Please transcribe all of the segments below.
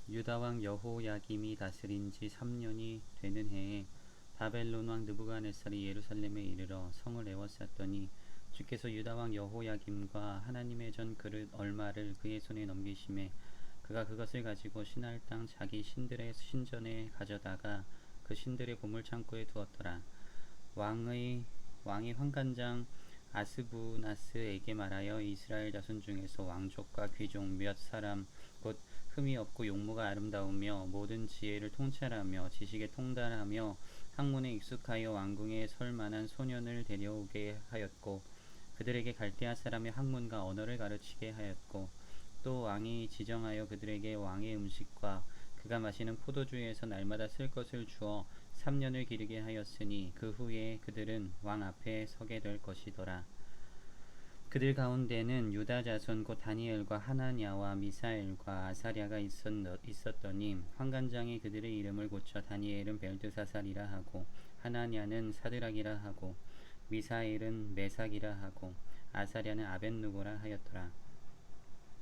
유다 왕 여호야김이 다스린 지 3년이 되는 해에 바벨론 왕 느부갓네살이 예루살렘에 이르러 성을 에워쌌더니 주께서 유다 왕 여호야김과 하나님의 전 그릇 얼마를 그의 손에 넘기심에 그가 그것을 가지고 신할 땅 자기 신들의 신전에 가져다가 그 신들의 보물창고에 두었더라. 왕이 환관장 아스부나스에게 말하여 이스라엘 자손 중에서 왕족과 귀족 몇 사람 곧 흠이 없고 용모가 아름다우며 모든 지혜를 통찰하며 지식에 통달하며 학문에 익숙하여 왕궁에 설 만한 소년을 데려오게 하였고 그들에게 갈대아 사람의 학문과 언어를 가르치게 하였고 또 왕이 지정하여 그들에게 왕의 음식과 그가 마시는 포도주에서 날마다 쓸 것을 주어 3년을 기르게 하였으니 그 후에 그들은 왕 앞에 서게 될 것이더라. 그들 가운데는 유다 자손 곧 다니엘과 하나냐와 미사엘과 아사랴가 있었더니 환관장이 그들의 이름을 고쳐 다니엘은 벨드사살이라 하고 하나냐는 사드락이라 하고 미사엘은 메삭이라 하고 아사랴는 아벳누고라 하였더라.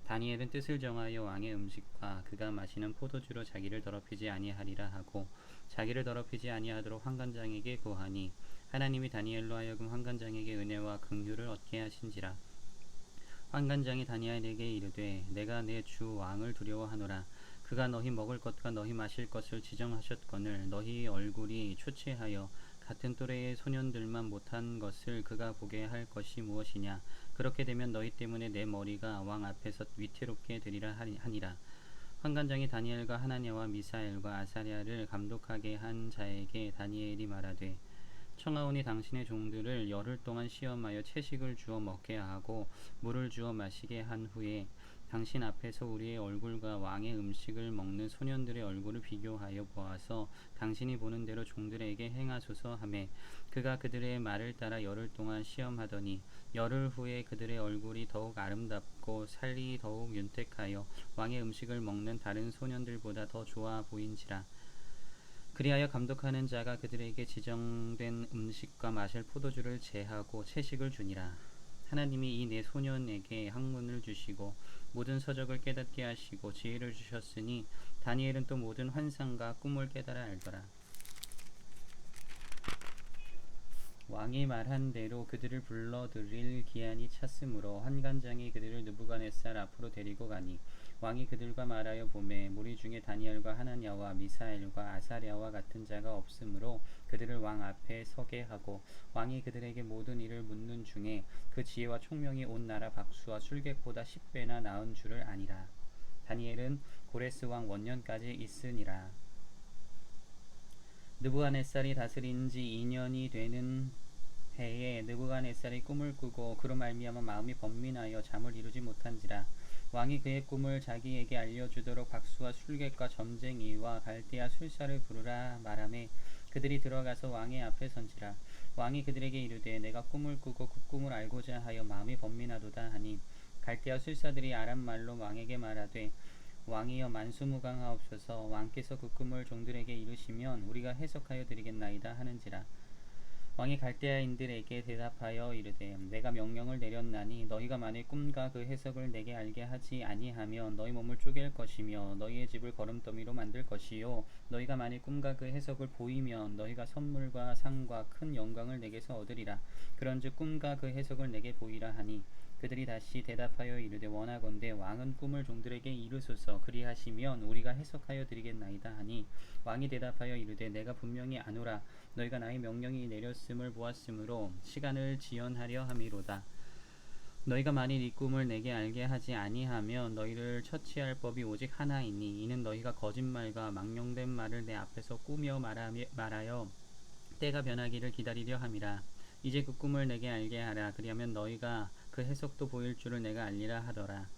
다니엘은 뜻을 정하여 왕의 음식과 그가 마시는 포도주로 자기를 더럽히지 아니하리라 하고 자기를 더럽히지 아니하도록 환관장에게 구하니 하나님이 다니엘로 하여금 환관장에게 은혜와 긍휼을 얻게 하신지라. 환관장이 다니엘에게 이르되 내가 내 주 왕을 두려워하노라. 그가 너희 먹을 것과 너희 마실 것을 지정하셨거늘 너희 얼굴이 초췌하여 같은 또래의 소년들만 못한 것을 그가 보게 할 것이 무엇이냐. 그렇게 되면 너희 때문에 내 머리가 왕 앞에서 위태롭게 되리라 하니라. 환관장이 다니엘과 하나냐와 미사엘과 아사랴를 감독하게 한 자에게 다니엘이 말하되 청하오니 당신의 종들을 열흘 동안 시험하여 채식을 주어 먹게 하고 물을 주어 마시게 한 후에 당신 앞에서 우리의 얼굴과 왕의 음식을 먹는 소년들의 얼굴을 비교하여 보아서 당신이 보는 대로 종들에게 행하소서 하매 그가 그들의 말을 따라 열흘 동안 시험하더니 열흘 후에 그들의 얼굴이 더욱 아름답고 살이 더욱 윤택하여 왕의 음식을 먹는 다른 소년들보다 더 좋아 보인지라. 그리하여 감독하는 자가 그들에게 지정된 음식과 마실 포도주를 제하고 채식을 주니라. 하나님이 이 네 소년에게 학문을 주시고 모든 서적을 깨닫게 하시고 지혜를 주셨으니 다니엘은 또 모든 환상과 꿈을 깨달아 알더라. 왕이 말한 대로 그들을 불러들일 기한이 찼으므로 환관장이 그들을 느부갓네살 앞으로 데리고 가니 왕이 그들과 말하여 보매 무리 중에 다니엘과 하나냐와 미사엘과 아사랴와 같은 자가 없으므로 그들을 왕 앞에 서게 하고 왕이 그들에게 모든 일을 묻는 중에 그 지혜와 총명이 온 나라 박수와 술객보다 10배나 나은 줄을 아니라. 다니엘은 고레스 왕 원년까지 있으니라. 느부갓네살이 다스린 지 2년이 되는 해에 느부갓네살이 꿈을 꾸고 그로 말미암아 마음이 번민하여 잠을 이루지 못한지라. 왕이 그의 꿈을 자기에게 알려주도록 박수와 술객과 점쟁이와 갈대아 술사를 부르라 말하매 그들이 들어가서 왕의 앞에 선지라. 왕이 그들에게 이르되 내가 꿈을 꾸고 그 꿈을 알고자 하여 마음이 번민하도다 하니 갈대아 술사들이 아람 말로 왕에게 말하되 왕이여 만수무강하옵소서. 왕께서 그 꿈을 종들에게 이루시면 우리가 해석하여 드리겠나이다 하는지라. 왕이 갈대아인들에게 대답하여 이르되 내가 명령을 내렸나니 너희가 만일 꿈과 그 해석을 내게 알게 하지 아니하면 너희 몸을 쪼갤 것이며 너희의 집을 거름더미로 만들 것이요 너희가 만일 꿈과 그 해석을 보이면 너희가 선물과 상과 큰 영광을 내게서 얻으리라. 그런즉 꿈과 그 해석을 내게 보이라 하니 그들이 다시 대답하여 이르되 원하건대 왕은 꿈을 종들에게 이루소서. 그리하시면 우리가 해석하여 드리겠나이다 하니 왕이 대답하여 이르되 내가 분명히 아노라. 너희가 나의 명령이 내렸음을 보았으므로 시간을 지연하려 함이로다. 너희가 만일 이 꿈을 내게 알게 하지 아니하면 너희를 처치할 법이 오직 하나이니 이는 너희가 거짓말과 망령된 말을 내 앞에서 꾸며 말하여 때가 변하기를 기다리려 함이라. 이제 그 꿈을 내게 알게 하라. 그리하면 너희가 그 해석도 보일 줄을 내가 알리라 하더라.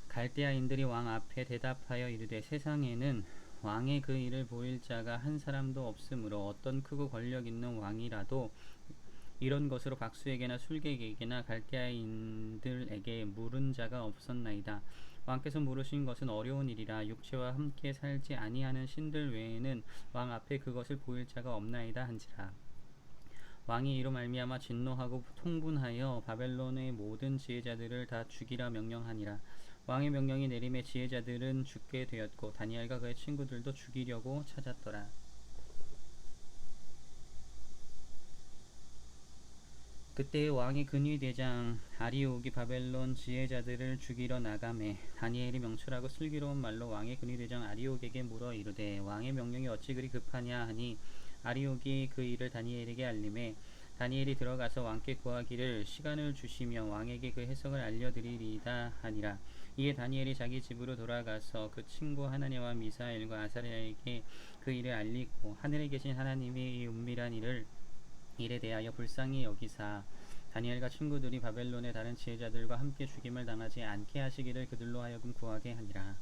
갈대아인들이 왕 앞에 대답하여 이르되 세상에는 왕의 그 일을 보일 자가 한 사람도 없으므로 어떤 크고 권력 있는 왕이라도 이런 것으로 박수에게나 술객에게나 갈대아인들에게 물은 자가 없었나이다. 왕께서 물으신 것은 어려운 일이라. 육체와 함께 살지 아니하는 신들 외에는 왕 앞에 그것을 보일 자가 없나이다 한지라. 왕이 이로 말미암아 진노하고 통분하여 바벨론의 모든 지혜자들을 다 죽이라 명령하니라. 왕의 명령이 내림에 지혜자들은 죽게 되었고 다니엘과 그의 친구들도 죽이려고 찾았더라. 그때 왕의 근위대장 아리옥이 바벨론 지혜자들을 죽이러 나가매 다니엘이 명철하고 슬기로운 말로 왕의 근위대장 아리옥에게 물어 이르되 왕의 명령이 어찌 그리 급하냐 하니 아리옥이 그 일을 다니엘에게 알림해 다니엘이 들어가서 왕께 구하기를 시간을 주시며 왕에게 그 해석을 알려드리리이다 하니라. 이에 다니엘이 자기 집으로 돌아가서 그 친구 하나냐와 미사엘과 아사랴에게 그 일을 알리고 하늘에 계신 하나님이 이 은밀한 일에 대하여 불쌍히 여기사 다니엘과 친구들이 바벨론의 다른 지혜자들과 함께 죽임을 당하지 않게 하시기를 그들로 하여금 구하게 하니라.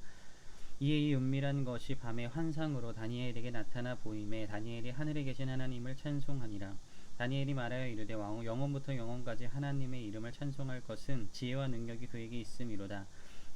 이에 이 은밀한 것이 밤의 환상으로 다니엘에게 나타나 보임에 다니엘이 하늘에 계신 하나님을 찬송하니라. 다니엘이 말하여 이르되 영원부터 영원까지 하나님의 이름을 찬송할 것은 지혜와 능력이 그에게 있음이로다.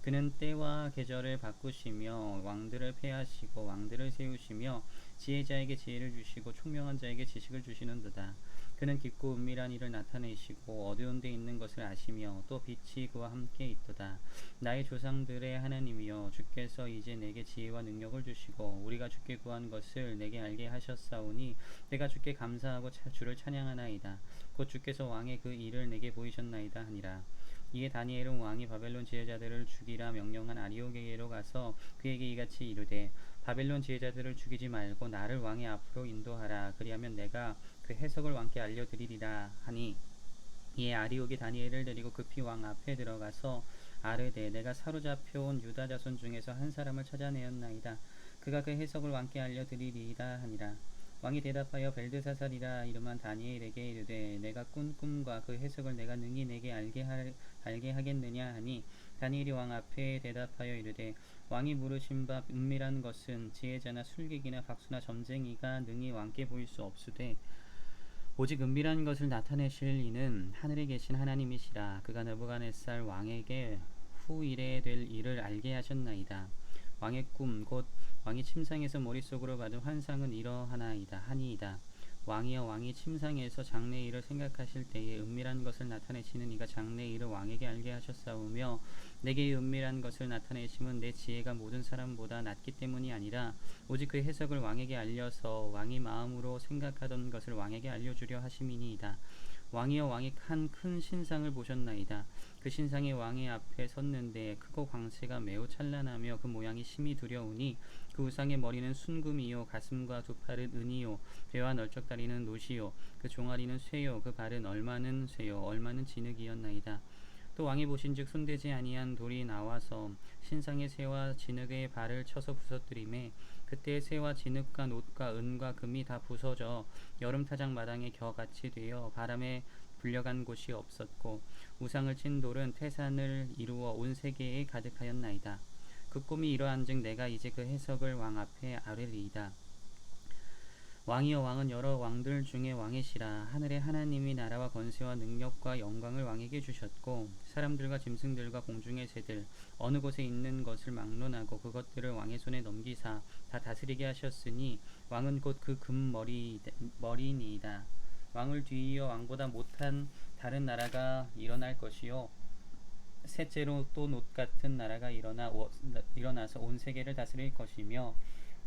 그는 때와 계절을 바꾸시며 왕들을 패하시고 왕들을 세우시며 지혜자에게 지혜를 주시고 총명한 자에게 지식을 주시는도다. 그는 깊고 은밀한 일을 나타내시고 어두운 데 있는 것을 아시며 또 빛이 그와 함께 있도다. 나의 조상들의 하나님이여 주께서 이제 내게 지혜와 능력을 주시고 우리가 주께 구한 것을 내게 알게 하셨사오니 내가 주께 감사하고 주를 찬양하나이다. 곧 주께서 왕의 그 일을 내게 보이셨나이다 하니라. 이에 다니엘은 왕이 바벨론 지혜자들을 죽이라 명령한 아리옥에게로 가서 그에게 이같이 이르되 바벨론 지혜자들을 죽이지 말고 나를 왕의 앞으로 인도하라. 그리하면 내가 그 해석을 왕께 알려드리리라 하니 이에 아리옥이 다니엘을 데리고 급히 왕 앞에 들어가서 아르되 내가 사로잡혀온 유다 자손 중에서 한 사람을 찾아내었나이다. 그가 그 해석을 왕께 알려드리리이다 하니라. 왕이 대답하여 벨드사살이라 이름한 다니엘에게 이르되 내가 꾼 꿈과 그 해석을 내가 능히 내게 알게 하겠느냐 하니 다니엘이 왕 앞에 대답하여 이르되 왕이 물으신 바 은밀한 것은 지혜자나 술객이나 박수나 점쟁이가 능히 왕께 보일 수 없으되 오직 은밀한 것을 나타내실 이는 하늘에 계신 하나님이시라. 그가 느부갓네살 왕에게 후 이래 될 일을 알게 하셨나이다. 왕의 꿈 곧 왕이 침상에서 머릿속으로 받은 환상은 이러하나이다 하니이다. 왕이여 왕이 침상에서 장래일을 생각하실 때에 은밀한 것을 나타내시는 이가 장래일을 왕에게 알게 하셨사오며 내게 이 은밀한 것을 나타내심은 내 지혜가 모든 사람보다 낮기 때문이 아니라 오직 그 해석을 왕에게 알려서 왕이 마음으로 생각하던 것을 왕에게 알려주려 하심이니이다. 왕이여 왕이 한 큰 신상을 보셨나이다. 그 신상이 왕의 앞에 섰는데 크고 광채가 매우 찬란하며 그 모양이 심히 두려우니 그 우상의 머리는 순금이요 가슴과 두 팔은 은이요 배와 널쩍다리는 노시요 그 종아리는 쇠요 그 발은 얼마는 쇠요 얼마는 진흙이었나이다. 또 왕이 보신즉 손대지 아니한 돌이 나와서 신상의 쇠와 진흙의 발을 쳐서 부서뜨리매 그때 쇠와 진흙과 놋과 은과 금이 다 부서져 여름 타작 마당의 겨같이 되어 바람에 불려간 곳이 없었고 우상을 친 돌은 태산을 이루어 온 세계에 가득하였나이다. 그 꿈이 이러한즉 내가 이제 그 해석을 왕 앞에 아뢰리이다. 왕이여 왕은 여러 왕들 중에 왕이시라. 하늘의 하나님이 나라와 권세와 능력과 영광을 왕에게 주셨고 사람들과 짐승들과 공중의 새들 어느 곳에 있는 것을 막론하고 그것들을 왕의 손에 넘기사 다 다스리게 하셨으니 왕은 곧 그 금머리니이다. 왕을 뒤이어 왕보다 못한 다른 나라가 일어날 것이요 셋째로 또 놋 같은 나라가 일어나서 온 세계를 다스릴 것이며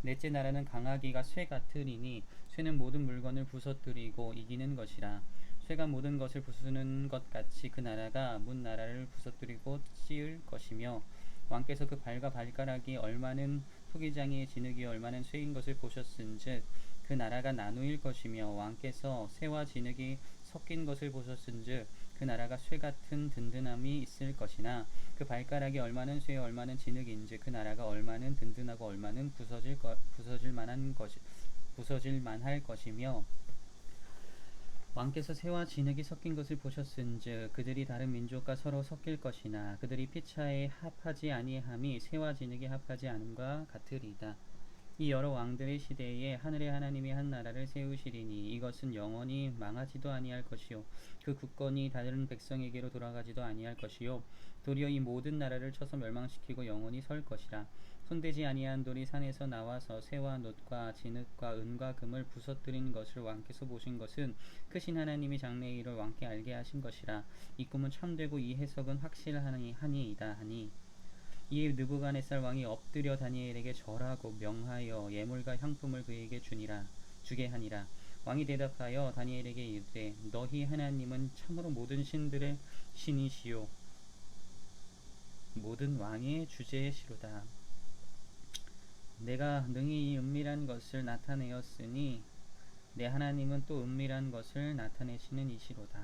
넷째 나라는 강하기가 쇠 같으리니 쇠는 모든 물건을 부서뜨리고 이기는 것이라. 쇠가 모든 것을 부수는 것 같이 그 나라가 문 나라를 부서뜨리고 찌을 것이며 왕께서 그 발과 발가락이 얼마는 토기장이의 진흙이 얼마는 쇠인 것을 보셨은즉 그 나라가 나누일 것이며 왕께서 쇠와 진흙이 섞인 것을 보셨은즉 그 나라가 쇠 같은 든든함이 있을 것이나 그 발가락이 얼마는 쇠 얼마는 진흙인즉 그 나라가 얼마는 든든하고 얼마는 부서질 만할 것이며 왕께서 새와 진흙이 섞인 것을 보셨은즉 그들이 다른 민족과 서로 섞일 것이나 그들이 피차에 합하지 아니함이 새와 진흙이 합하지 않음과 같으리이다. 이 여러 왕들의 시대에 하늘의 하나님이 한 나라를 세우시리니 이것은 영원히 망하지도 아니할 것이요 그 국권이 다른 백성에게로 돌아가지도 아니할 것이요 도리어 이 모든 나라를 쳐서 멸망시키고 영원히 설 것이라. 손대지 아니한 돌이 산에서 나와서 쇠와 놋과 진흙과 은과 금을 부서뜨린 것을 왕께서 보신 것은 크신 하나님이 장래의 일을 왕께 알게 하신 것이라. 이 꿈은 참되고 이 해석은 확실하니이다 하니 이에 느부갓네살 왕이 엎드려 다니엘에게 절하고 명하여 예물과 향품을 그에게 주게 하니라. 왕이 대답하여 다니엘에게 이르되 너희 하나님은 참으로 모든 신들의 신이시요 모든 왕의 주제시로다. 내가 능히 이 은밀한 것을 나타내었으니 내 하나님은 또 은밀한 것을 나타내시는 이시로다.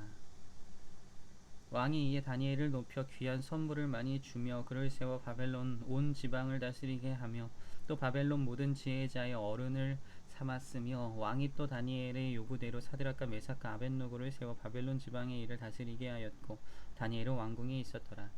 왕이 이에 다니엘을 높여 귀한 선물을 많이 주며 그를 세워 바벨론 온 지방을 다스리게 하며 또 바벨론 모든 지혜자의 어른을 삼았으며 왕이 또 다니엘의 요구대로 사드락과 메삭과 아벳노고를 세워 바벨론 지방의 일을 다스리게 하였고 다니엘은 왕궁에 있었더라.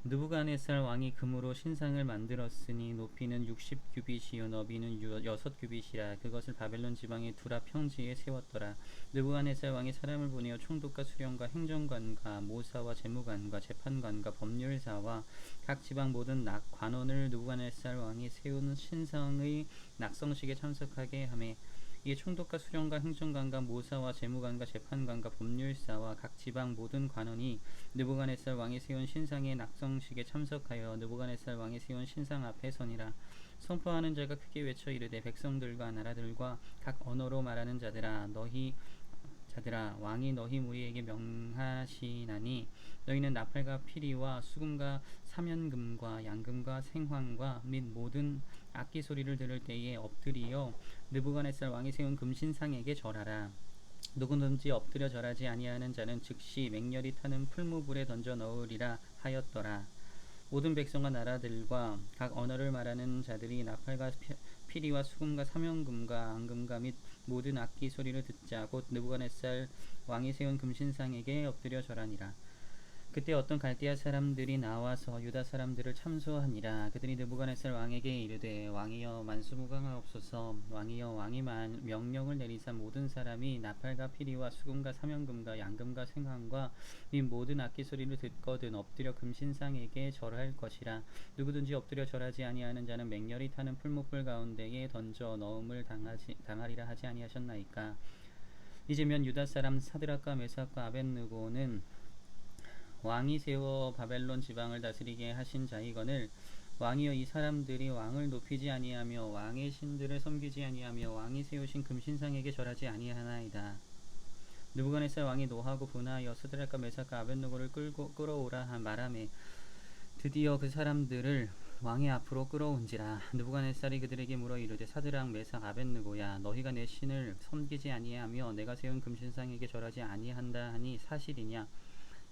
느부갓네살 왕이 금으로 신상을 만들었으니 높이는 60규빗이요 너비는 6규빗이라 그것을 바벨론 지방의 두라 평지에 세웠더라. 느부갓네살 왕이 사람을 보내어 총독과 수령과 행정관과 모사와 재무관과 재판관과 법률사와 각 지방 모든 관원을 느부갓네살 왕이 세운 신상의 낙성식에 참석하게 하매 이에 총독과 수령과 행정관과 모사와 재무관과 재판관과 법률사와 각 지방 모든 관원이 느부갓네살 왕이 세운 신상의 낙성식에 참석하여 느부갓네살 왕이 세운 신상 앞에 서니라. 선포하는 자가 크게 외쳐 이르되 백성들과 나라들과 각 언어로 말하는 자들아 왕이 너희 무리에게 명하시나니 너희는 나팔과 피리와 수금과 사면금과 양금과 생황과 및 모든 악기 소리를 들을 때에 엎드리어 느부갓네살 왕이 세운 금신상에게 절하라. 누구든지 엎드려 절하지 아니하는 자는 즉시 맹렬히 타는 풀무불에 던져 넣으리라 하였더라. 모든 백성과 나라들과 각 언어를 말하는 자들이 나팔과 피리와 수금과 사면금과 앙금과 및 모든 악기 소리를 듣자 곧 느부갓네살 왕이 세운 금신상에게 엎드려 절하니라. 그때 어떤 갈대아 사람들이 나와서 유다 사람들을 참소하니라. 그들이 느부갓네살 왕에게 이르되 왕이여 만수무강하옵소서. 왕이여 왕이 명령을 내리사 모든 사람이 나팔과 피리와 수금과 사면금과 양금과 생황과 및 모든 악기 소리를 듣거든 엎드려 금신상에게 절할 것이라. 누구든지 엎드려 절하지 아니하는 자는 맹렬히 타는 풀무불 가운데에 던져 넣음을 당하리라 하지 아니하셨나이까. 이제면 유다 사람 사드락과 메삭과 아벳느고는 왕이 세워 바벨론 지방을 다스리게 하신 자이거늘 왕이여 이 사람들이 왕을 높이지 아니하며 왕의 신들을 섬기지 아니하며 왕이 세우신 금신상에게 절하지 아니하나이다. 느부갓네살 왕이 노하고 분하여 사드락과 메삭과 아벳느고를 끌어오라 말하매 드디어 그 사람들을 왕의 앞으로 끌어온지라. 느부갓네살이 그들에게 물어 이르되 사드락 메삭 아벳느고야 너희가 내 신을 섬기지 아니하며 내가 세운 금신상에게 절하지 아니한다 하니 사실이냐.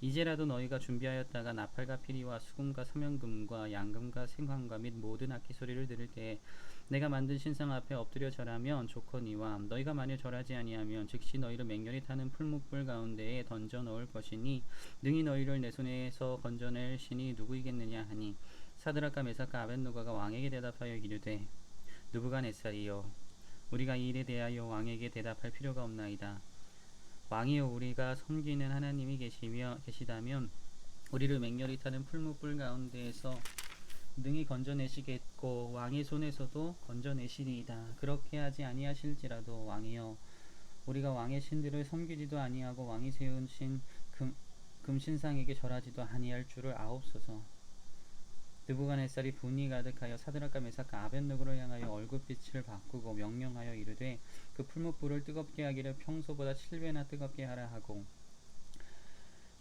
이제라도 너희가 준비하였다가 나팔과 피리와 수금과 사면금과 양금과 생황과 및 모든 악기 소리를 들을 때에 내가 만든 신상 앞에 엎드려 절하면 좋거니와 너희가 만일 절하지 아니하면 즉시 너희를 맹렬히 타는 풀무불 가운데에 던져 넣을 것이니 능히 너희를 내 손에서 건져낼 신이 누구이겠느냐 하니 사드락과 메삭과 아벳느고가 왕에게 대답하여 이르되 느부갓네살이여 우리가 이 일에 대하여 왕에게 대답할 필요가 없나이다. 왕이여 우리가 섬기는 하나님이 계시다면 우리를 맹렬히 타는 풀무불 가운데에서 능히 건져내시겠고 왕의 손에서도 건져내시리이다. 그렇게 하지 아니하실지라도 왕이여 우리가 왕의 신들을 섬기지도 아니하고 왕이 세우신 금신상에게 절하지도 아니할 줄을 아옵소서. 느부갓네살이 분이 가득하여 사드락과 메삭과 아벳느고를 향하여 얼굴빛을 바꾸고 명령하여 이르되 그 풀무불을 뜨겁게 하기를 평소보다 7배나 뜨겁게 하라 하고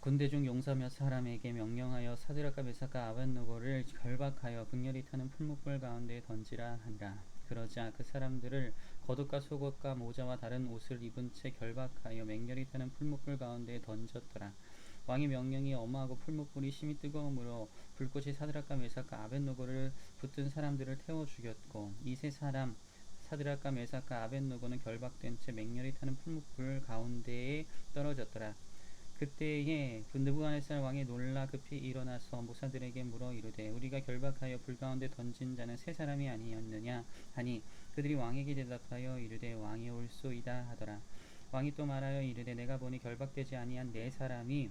군대 중 용사 몇 사람에게 명령하여 사드락과 메삭과 아벳느고를 결박하여 극렬히 타는 풀무불 가운데에 던지라 하니라. 그러자 그 사람들을 겉옷과 속옷과 모자와 다른 옷을 입은 채 결박하여 맹렬히 타는 풀무불 가운데에 던졌더라. 왕의 명령이 엄하고 풀무불이 심히 뜨거우므로 불꽃이 사드락과 메삭과 아벳느고를 붙든 사람들을 태워 죽였고 이 세 사람 사드락과 메삭과 아벳느고는 결박된 채 맹렬히 타는 풀무불 가운데에 떨어졌더라. 그때에 느부갓네살 왕이 놀라 급히 일어나서 모사들에게 물어 이르되 우리가 결박하여 불 가운데 던진 자는 세 사람이 아니었느냐 하니 그들이 왕에게 대답하여 이르되 왕이 옳소이다 하더라. 왕이 또 말하여 이르되 내가 보니 결박되지 아니한 네 사람이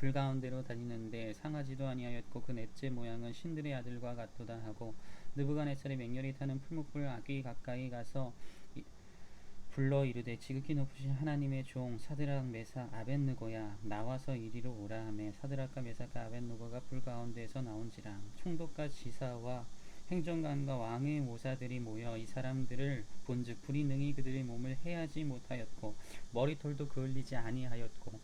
불 가운데로 다니는데 상하지도 아니하였고 그 넷째 모양은 신들의 아들과 같도다 하고 느부갓네살이 맹렬히 타는 풀무불 악기 가까이 가서 불러 이르되 지극히 높으신 하나님의 종 사드락 메삭 아벳느고야 나와서 이리로 오라 하매 사드락과 메삭과 아벳느고가 불 가운데에서 나온지라. 총독과 지사와 행정관과 왕의 모사들이 모여 이 사람들을 본즉 불이 능히 그들의 몸을 해하지 못하였고 머리털도 그을리지 아니하였고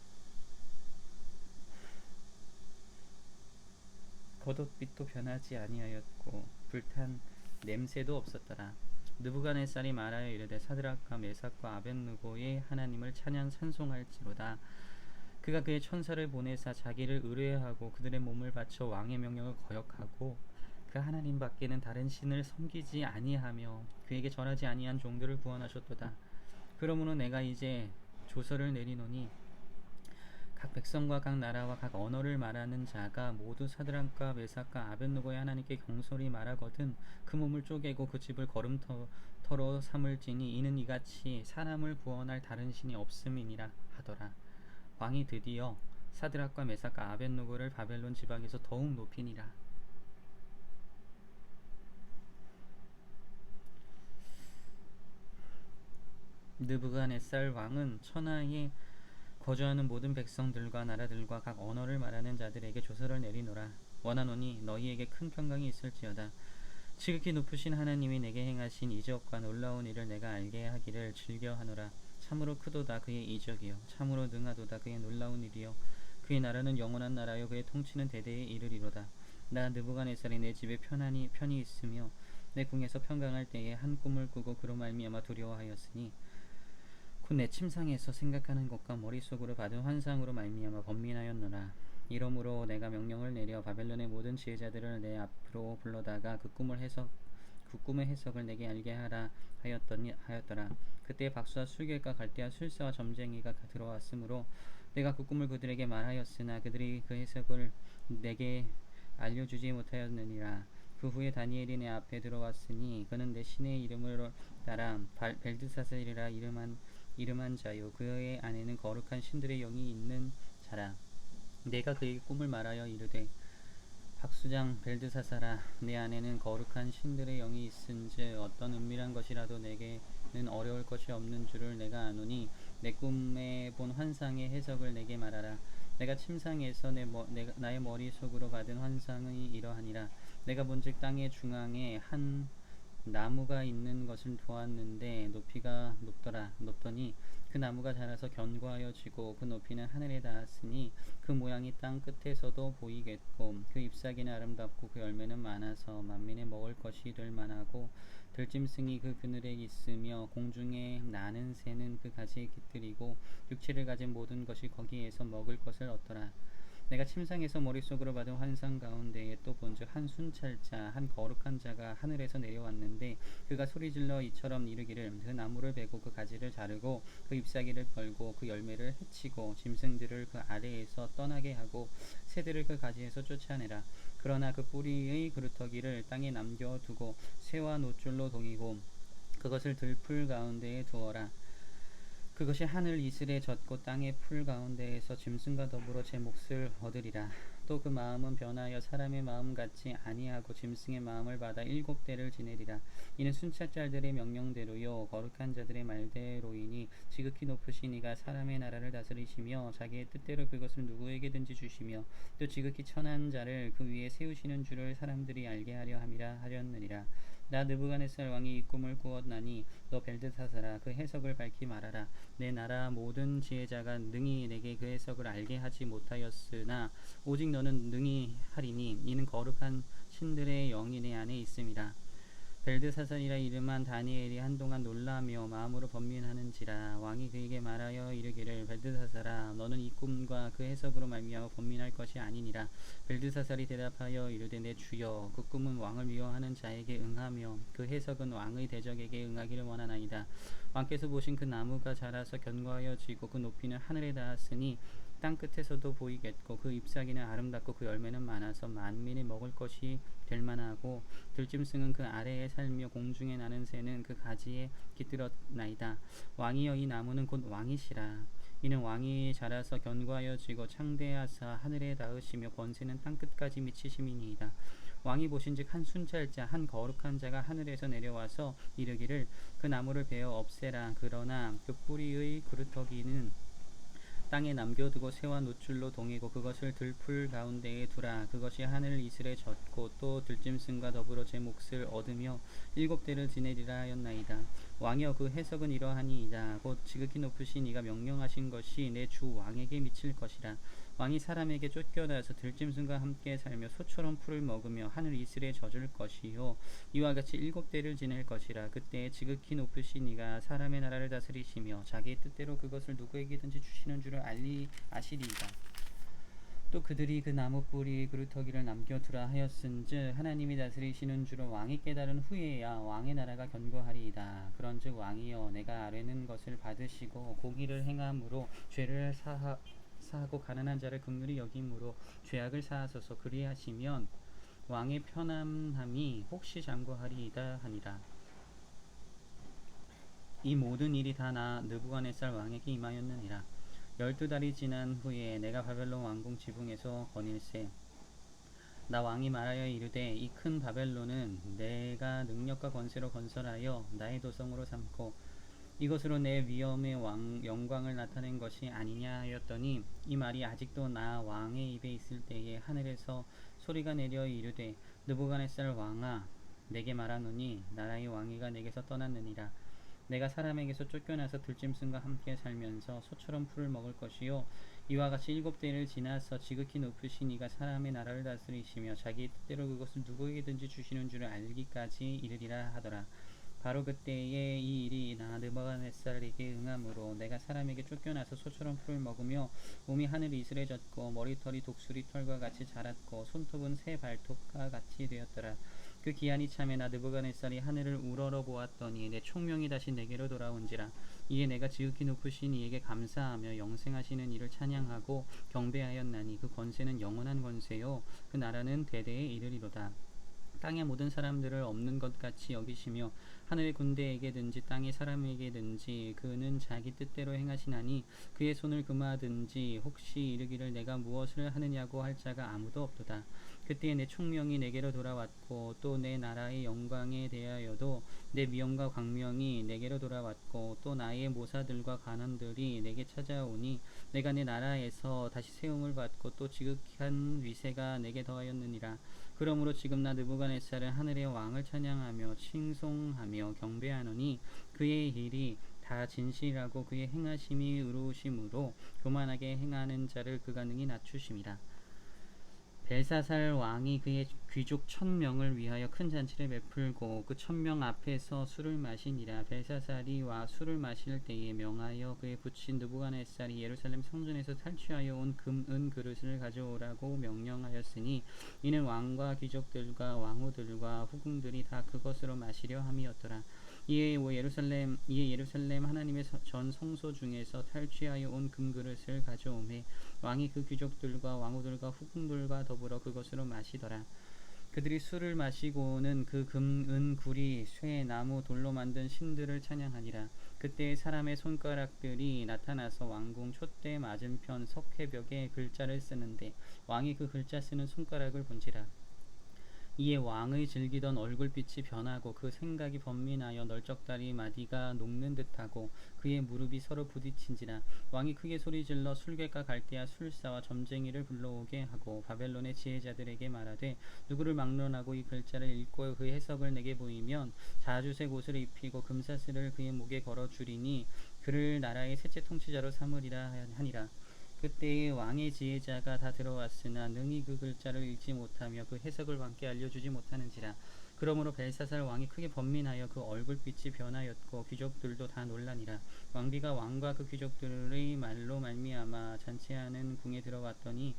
겉옷빛도 변하지 아니하였고 불탄 냄새도 없었더라. 느부갓네살이 말하여 이르되 사드락과 메삭과 아벳느고의 하나님을 찬양 찬송할지로다. 그가 그의 천사를 보내사 자기를 의뢰하고 그들의 몸을 바쳐 왕의 명령을 거역하고 그 하나님 밖에는 다른 신을 섬기지 아니하며 그에게 절하지 아니한 종들을 구원하셨도다. 그러므로 내가 이제 조서를 내리노니 각 백성과 각 나라와 각 언어를 말하는 자가 모두 사드락과 메삭과 아벳느고의 하나님께 경솔히 말하거든 그 몸을 쪼개고 그 집을 거름터로 삼을지니 이는 이같이 사람을 구원할 다른 신이 없음이니라 하더라. 왕이 드디어 사드락과 메삭과 아벳느고를 바벨론 지방에서 더욱 높이니라. 느부갓네살 왕은 천하에 거주하는 모든 백성들과 나라들과 각 언어를 말하는 자들에게 조서를 내리노라. 원하노니 너희에게 큰 평강이 있을지어다. 지극히 높으신 하나님이 내게 행하신 이적과 놀라운 일을 내가 알게 하기를 즐겨하노라. 참으로 크도다 그의 이적이요 참으로 능하도다 그의 놀라운 일이요 그의 나라는 영원한 나라요 그의 통치는 대대에 이르리로다. 나 느부갓네살이 내 집에 편히 있으며 내 궁에서 평강할 때에 한 꿈을 꾸고 그로 말미암아 두려워하였으니 곧 내 침상에서 생각하는 것과 머릿속으로 받은 환상으로 말미암아 번민하였노라. 이러므로 내가 명령을 내려 바벨론의 모든 지혜자들을 내 앞으로 불러다가 그 꿈의 해석을 내게 알게 하라 하였더라. 그때 박수와 술객과 갈대와 술사와 점쟁이가 들어왔으므로 내가 그 꿈을 그들에게 말하였으나 그들이 그 해석을 내게 알려주지 못하였느니라. 그 후에 다니엘이 내 앞에 들어왔으니 그는 내 신의 이름을 따라 벨드사살이라 이름한 자요 그의 안에는 거룩한 신들의 영이 있는 자라. 내가 그에게 꿈을 말하여 이르되 박수장 벨드사살아 내 안에는 거룩한 신들의 영이 있은즉 어떤 은밀한 것이라도 내게는 어려울 것이 없는 줄을 내가 아노니 내 꿈에 본 환상의 해석을 내게 말하라. 내가 침상에서 나의 머릿속으로 받은 환상이 이러하니라. 내가 본즉 땅의 중앙에 한 나무가 있는 것을 보았는데 높이가 높더니 그 나무가 자라서 견고하여 지고 그 높이는 하늘에 닿았으니 그 모양이 땅 끝에서도 보이겠고 그 잎사귀는 아름답고 그 열매는 많아서 만민의 먹을 것이 될 만하고 들짐승이 그 그늘에 있으며 공중에 나는 새는 그 가지에 깃들이고 육체를 가진 모든 것이 거기에서 먹을 것을 얻더라. 내가 침상에서 머릿속으로 받은 환상 가운데에 또 본즉 한 순찰자 한 거룩한 자가 하늘에서 내려왔는데 그가 소리질러 이처럼 이르기를 그 나무를 베고 그 가지를 자르고 그 잎사귀를 뻘고 그 열매를 해치고 짐승들을 그 아래에서 떠나게 하고 새들을 그 가지에서 쫓아내라. 그러나 그 뿌리의 그루터기를 땅에 남겨두고 새와 노줄로 동이고 그것을 들풀 가운데에 두어라. 그것이 하늘 이슬에 젖고 땅의 풀 가운데에서 짐승과 더불어 제 몫을 얻으리라. 또 그 마음은 변하여 사람의 마음 같지 아니하고 짐승의 마음을 받아 7대를 지내리라. 이는 순찰자들의 명령대로요 거룩한 자들의 말대로이니 지극히 높으신 이가 사람의 나라를 다스리시며 자기의 뜻대로 그것을 누구에게든지 주시며 또 지극히 천한 자를 그 위에 세우시는 줄을 사람들이 알게 하려 함이라 하렸느니라. 나 느부갓네살 왕이 이 꿈을 꾸었나니 너 벨드사살아 그 해석을 밝히 말하라. 내 나라 모든 지혜자가 능히 내게 그 해석을 알게 하지 못하였으나 오직 너는 능히 하리니 이는 거룩한 신들의 영이 내 안에 있음이라. 벨드사살이라 이름한 다니엘이 한동안 놀라며 마음으로 번민하는지라. 왕이 그에게 말하여 이르기를 벨드사살아 너는 이 꿈과 그 해석으로 말미암아 번민할 것이 아니니라. 벨드사살이 대답하여 이르되 내 주여 그 꿈은 왕을 미워하는 자에게 응하며 그 해석은 왕의 대적에게 응하기를 원하나이다. 왕께서 보신 그 나무가 자라서 견고하여 지고 그 높이는 하늘에 닿았으니 땅 끝에서도 보이겠고 그 잎사귀는 아름답고 그 열매는 많아서 만민이 먹을 것이 될 만하고 들짐승은 그 아래에 살며 공중에 나는 새는 그 가지에 깃들었나이다. 왕이여 이 나무는 곧 왕이시라. 이는 왕이 자라서 견고하여 지고 창대하사 하늘에 닿으시며 권세는 땅 끝까지 미치심이니이다. 왕이 보신즉 한 순찰자 한 거룩한 자가 하늘에서 내려와서 이르기를 그 나무를 베어 없애라. 그러나 그 뿌리의 그루터기는 땅에 남겨두고 새와 노출로 동이고 그것을 들풀 가운데에 두라. 그것이 하늘 이슬에 젖고 또 들짐승과 더불어 제 몫을 얻으며 7대를 지내리라 하였나이다. 왕이여 그 해석은 이러하니이다. 곧 지극히 높으신 이가 명령하신 것이 내 주 왕에게 미칠 것이라. 왕이 사람에게 쫓겨나서 들짐승과 함께 살며 소처럼 풀을 먹으며 하늘 이슬에 젖을 것이요 이와 같이 7대를 지낼 것이라. 그때에 지극히 높으신 이가 사람의 나라를 다스리시며 자기의 뜻대로 그것을 누구에게든지 주시는 줄을 아시리이다. 또 그들이 그 나무 뿌리 그루터기를 남겨두라 하였은즉 하나님이 다스리시는 줄을 왕이 깨달은 후에야 왕의 나라가 견고하리이다. 그런즉 왕이여 내가 아뢰는 것을 받으시고 공의를 행함으로 죄를 사하고 가난한 자를 긍휼히 여김으로 죄악을 사하소서. 그리하시면 왕의 편안함이 혹시 장구하리이다 하니라. 이 모든 일이 다 나 느부갓네살 왕에게 임하였느니라. 12달이 지난 후에 내가 바벨론 왕궁 지붕에서 거닐세 나 왕이 말하여 이르되 이 큰 바벨론은 내가 능력과 권세로 건설하여 나의 도성으로 삼고 이것으로 내 위엄의 영광을 나타낸 것이 아니냐 하였더니 이 말이 아직도 나 왕의 입에 있을 때에 하늘에서 소리가 내려 이르되 느부갓네살 왕아 내게 말하노니 나라의 왕위가 내게서 떠났느니라. 내가 사람에게서 쫓겨나서 들짐승과 함께 살면서 소처럼 풀을 먹을 것이요 이와 같이 7대를 지나서 지극히 높으신 이가 사람의 나라를 다스리시며 자기 뜻대로 그것을 누구에게든지 주시는 줄을 알기까지 이르리라 하더라. 바로 그때에 이 일이 나 느부갓네살에게 응함으로 내가 사람에게 쫓겨나서 소처럼 풀을 먹으며 몸이 하늘 이슬에 젖고 머리털이 독수리 털과 같이 자랐고 손톱은 새 발톱과 같이 되었더라. 그 기한이 참에 나 느부갓네살이 하늘을 우러러 보았더니 내 총명이 다시 내게로 돌아온지라. 이에 내가 지극히 높으신 이에게 감사하며 영생하시는 이를 찬양하고 경배하였나니 그 권세는 영원한 권세요 그 나라는 대대에 이르리로다. 땅의 모든 사람들을 없는 것 같이 여기시며 하늘의 군대에게든지 땅의 사람에게든지 그는 자기 뜻대로 행하시나니 그의 손을 금하든지 혹시 이르기를 내가 무엇을 하느냐고 할 자가 아무도 없도다. 그때에 내 총명이 내게로 돌아왔고 또 내 나라의 영광에 대하여도 내 미엄과 광명이 내게로 돌아왔고 또 나의 모사들과 관원들이 내게 찾아오니 내가 내 나라에서 다시 세움을 받고 또 지극한 위세가 내게 더하였느니라. 그러므로 지금 나 느부갓네살은 하늘의 왕을 찬양하며 칭송하며 경배하노니 그의 일이 다 진실하고 그의 행하심이 의로우심으로 교만하게 행하는 자를 그가 능히 낮추심이라. 벨사살 왕이 그의 귀족 1000명을 위하여 큰 잔치를 베풀고 그 1000명 앞에서 술을 마시니라. 벨사살이 와 술을 마실 때에 명하여 그의 부친 느부갓네살이 예루살렘 성전에서 탈취하여 온 금, 은 그릇을 가져오라고 명령하였으니 이는 왕과 귀족들과 왕후들과 후궁들이 다 그것으로 마시려 함이었더라. 이에 예루살렘 하나님의 전 성소 중에서 탈취하여 온 금그릇을 가져오매 왕이 그 귀족들과 왕후들과 후궁들과 더불어 그것으로 마시더라. 그들이 술을 마시고는 그 금, 은, 구리, 쇠, 나무, 돌로 만든 신들을 찬양하니라. 그때 사람의 손가락들이 나타나서 왕궁 촛대 맞은편 석회벽에 글자를 쓰는데 왕이 그 글자 쓰는 손가락을 본지라. 이에 왕의 즐기던 얼굴빛이 변하고 그 생각이 번민하여 널쩍다리 마디가 녹는 듯하고 그의 무릎이 서로 부딪힌지라. 왕이 크게 소리질러 술객과 갈대아 술사와 점쟁이를 불러오게 하고 바벨론의 지혜자들에게 말하되 누구를 막론하고 이 글자를 읽고 그 해석을 내게 보이면 자주색 옷을 입히고 금사슬을 그의 목에 걸어주리니 그를 나라의 셋째 통치자로 삼으리라 하니라. 그때의 왕의 지혜자가 다 들어왔으나 능히 그 글자를 읽지 못하며 그 해석을 왕께 알려주지 못하는지라. 그러므로 벨사살 왕이 크게 번민하여 그 얼굴빛이 변하였고 귀족들도 다 놀라니라. 왕비가 왕과 그 귀족들의 말로 말미암아 잔치하는 궁에 들어갔더니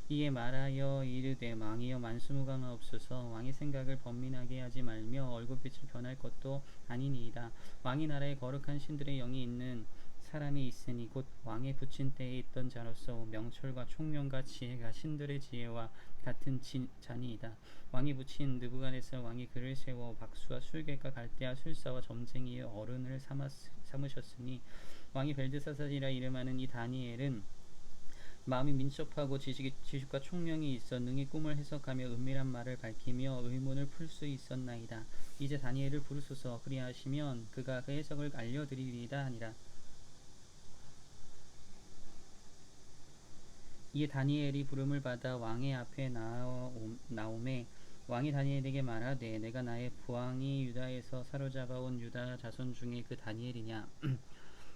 이에 말하여 이르되 왕이여 만수무강하옵소서. 왕의 생각을 번민하게 하지 말며 얼굴빛을 변할 것도 아니니이다. 왕이 나라에 거룩한 신들의 영이 있는 사람이 있으니 곧 왕의 부친 때에 있던 자로서 명철과 총명과 지혜가 신들의 지혜와 같은 자니이다. 왕이 부친 느부갓네살 왕이 그를 세워 박수와 술객과 갈대아 술사와 점쟁이의 어른을 삼으셨으니 왕이 벨드사살이라 이름하는 이 다니엘은 마음이 민첩하고 지식과 총명이 있어 능히 꿈을 해석하며 은밀한 말을 밝히며 의문을 풀 수 있었나이다. 이제 다니엘을 부르소서. 그리하시면 그가 그 해석을 알려드리리이다 하니라. 이에 다니엘이 부름을 받아 왕의 앞에 나오매 왕이 다니엘에게 말하되 내가 나의 부왕이 유다에서 사로잡아온 유다 자손 중에 그 다니엘이냐.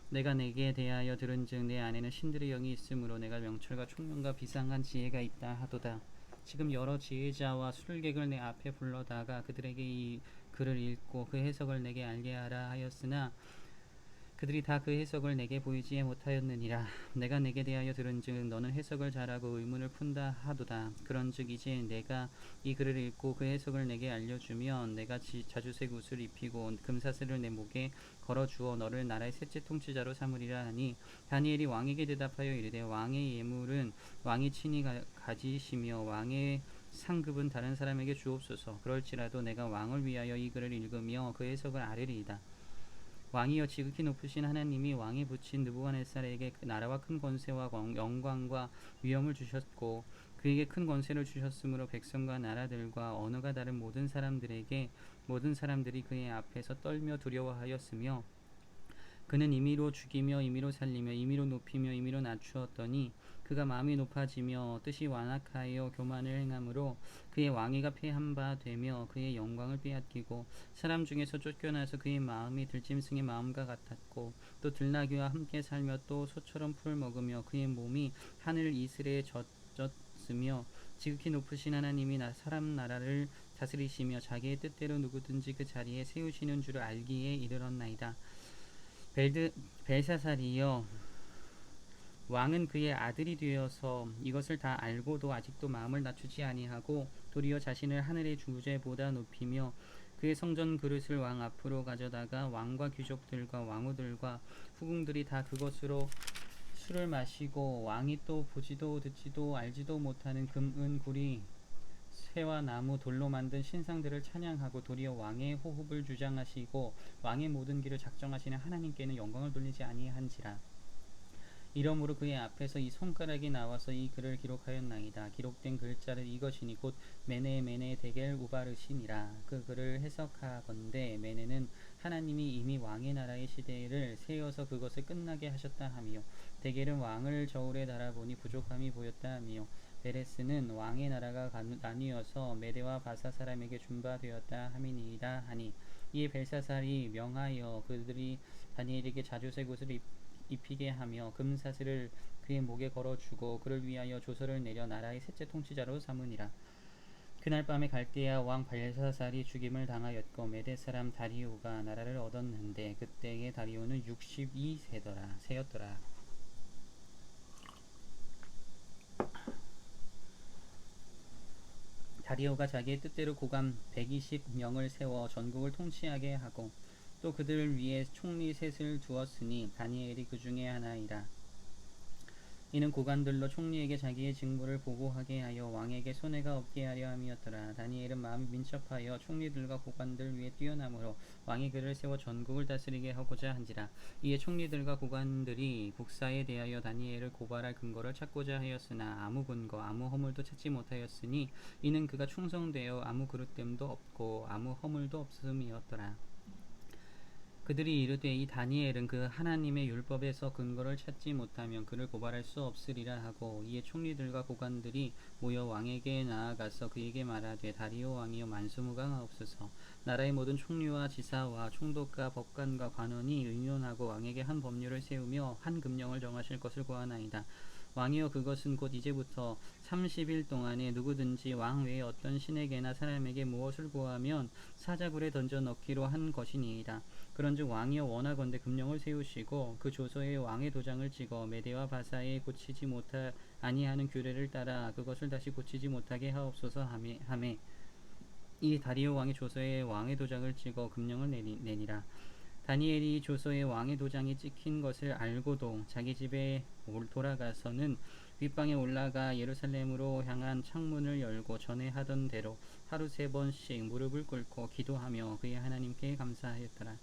내가 내게 대하여 들은즉 내 안에는 신들의 영이 있으므로 내가 명철과 총명과 비상한 지혜가 있다 하도다. 지금 여러 지혜자와 술객을 내 앞에 불러다가 그들에게 이 글을 읽고 그 해석을 내게 알게 하라 하였으나 그들이 다 그 해석을 내게 보이지 못하였느니라. 내가 내게 대하여 들은즉 너는 해석을 잘하고 의문을 푼다 하도다. 그런즉 이제 내가 이 글을 읽고 그 해석을 내게 알려주면 내가 자주색 옷을 입히고 금사슬을 내 목에 걸어주어 너를 나라의 셋째 통치자로 삼으리라 하니 다니엘이 왕에게 대답하여 이르되 왕의 예물은 왕이 친히 가지시며 왕의 상급은 다른 사람에게 주옵소서. 그럴지라도 내가 왕을 위하여 이 글을 읽으며 그 해석을 아뢰리이다. 왕이여 지극히 높으신 하나님이 왕에 붙인 느부갓네살에게 그 나라와 큰 권세와 영광과 위엄을 주셨고 그에게 큰 권세를 주셨으므로 백성과 나라들과 언어가 다른 모든 사람들이 그의 앞에서 떨며 두려워하였으며 그는 임의로 죽이며 임의로 살리며 임의로 높이며 임의로 낮추었더니 그가 마음이 높아지며 뜻이 완악하여 교만을 행함으로 그의 왕위가 패한 바 되며 그의 영광을 빼앗기고 사람 중에서 쫓겨나서 그의 마음이 들짐승의 마음과 같았고 또 들나귀와 함께 살며 또 소처럼 풀을 먹으며 그의 몸이 하늘 이슬에 젖었으며 지극히 높으신 하나님이 사람 나라를 다스리시며 자기의 뜻대로 누구든지 그 자리에 세우시는 줄을 알기에 이르렀나이다. 벨사살이여 왕은 그의 아들이 되어서 이것을 다 알고도 아직도 마음을 낮추지 아니하고 도리어 자신을 하늘의 주제보다 높이며 그의 성전 그릇을 왕 앞으로 가져다가 왕과 귀족들과 왕후들과 후궁들이 다 그것으로 술을 마시고 왕이 또 보지도 듣지도 알지도 못하는 금, 은, 구리, 쇠와 나무, 돌로 만든 신상들을 찬양하고 도리어 왕의 호흡을 주장하시고 왕의 모든 길을 작정하시는 하나님께는 영광을 돌리지 아니한지라. 이러므로 그의 앞에서 이 손가락이 나와서 이 글을 기록하였나이다. 기록된 글자를 이것이니 곧 메네 데겔 우바르시니라. 그 글을 해석하건대 메네는 하나님이 이미 왕의 나라의 시대를 세어서 그것을 끝나게 하셨다 하며 데겔은 왕을 저울에 달아보니 부족함이 보였다 하며 베레스는 왕의 나라가 나뉘어서 메대와 바사 사람에게 준바되었다 함이니이다 하니 이에 벨사살이 명하여 그들이 다니엘에게 자주색 옷을 입히게 하며 금사슬을 그의 목에 걸어주고 그를 위하여 조서를 내려 나라의 셋째 통치자로 삼으니라. 그날 밤에 갈대아 왕 벨사살이 죽임을 당하였고 메대 사람 다리오가 나라를 얻었는데 그때의 다리오는 62세였더라. 다리오가 자기의 뜻대로 고감 120명을 세워 전국을 통치하게 하고 또 그들 위에 총리 셋을 두었으니 다니엘이 그 중에 하나이라. 이는 고관들로 총리에게 자기의 직무를 보고하게 하여 왕에게 손해가 없게 하려 함이었더라. 다니엘은 마음이 민첩하여 총리들과 고관들 위에 뛰어남으로 왕이 그를 세워 전국을 다스리게 하고자 한지라. 이에 총리들과 고관들이 국사에 대하여 다니엘을 고발할 근거를 찾고자 하였으나 아무 근거 아무 허물도 찾지 못하였으니 이는 그가 충성되어 아무 그릇됨도 없고 아무 허물도 없음이었더라. 그들이 이르되 이 다니엘은 그 하나님의 율법에서 근거를 찾지 못하면 그를 고발할 수 없으리라 하고 이에 총리들과 고관들이 모여 왕에게 나아가서 그에게 말하되 다리오 왕이여 만수무강하옵소서. 나라의 모든 총리와 지사와 총독과 법관과 관원이 의논하고 왕에게 한 법률을 세우며 한 금령을 정하실 것을 구하나이다. 왕이여 그것은 곧 이제부터 30일 동안에 누구든지 왕 외에 어떤 신에게나 사람에게 무엇을 구하면 사자굴에 던져 넣기로 한 것이니이다. 그런즉 왕이여 원하건대 금령을 세우시고 그 조서에 왕의 도장을 찍어 메대와 바사에 고치지 아니하는 규례를 따라 그것을 다시 고치지 못하게 하옵소서 하매 이 다리오 왕의 조서에 왕의 도장을 찍어 금령을 내니라. 다니엘이 조서에 왕의 도장이 찍힌 것을 알고도 자기 집에 돌아가서는 윗방에 올라가 예루살렘으로 향한 창문을 열고 전에 하던 대로 하루 3번씩 무릎을 꿇고 기도하며 그의 하나님께 감사하였더라.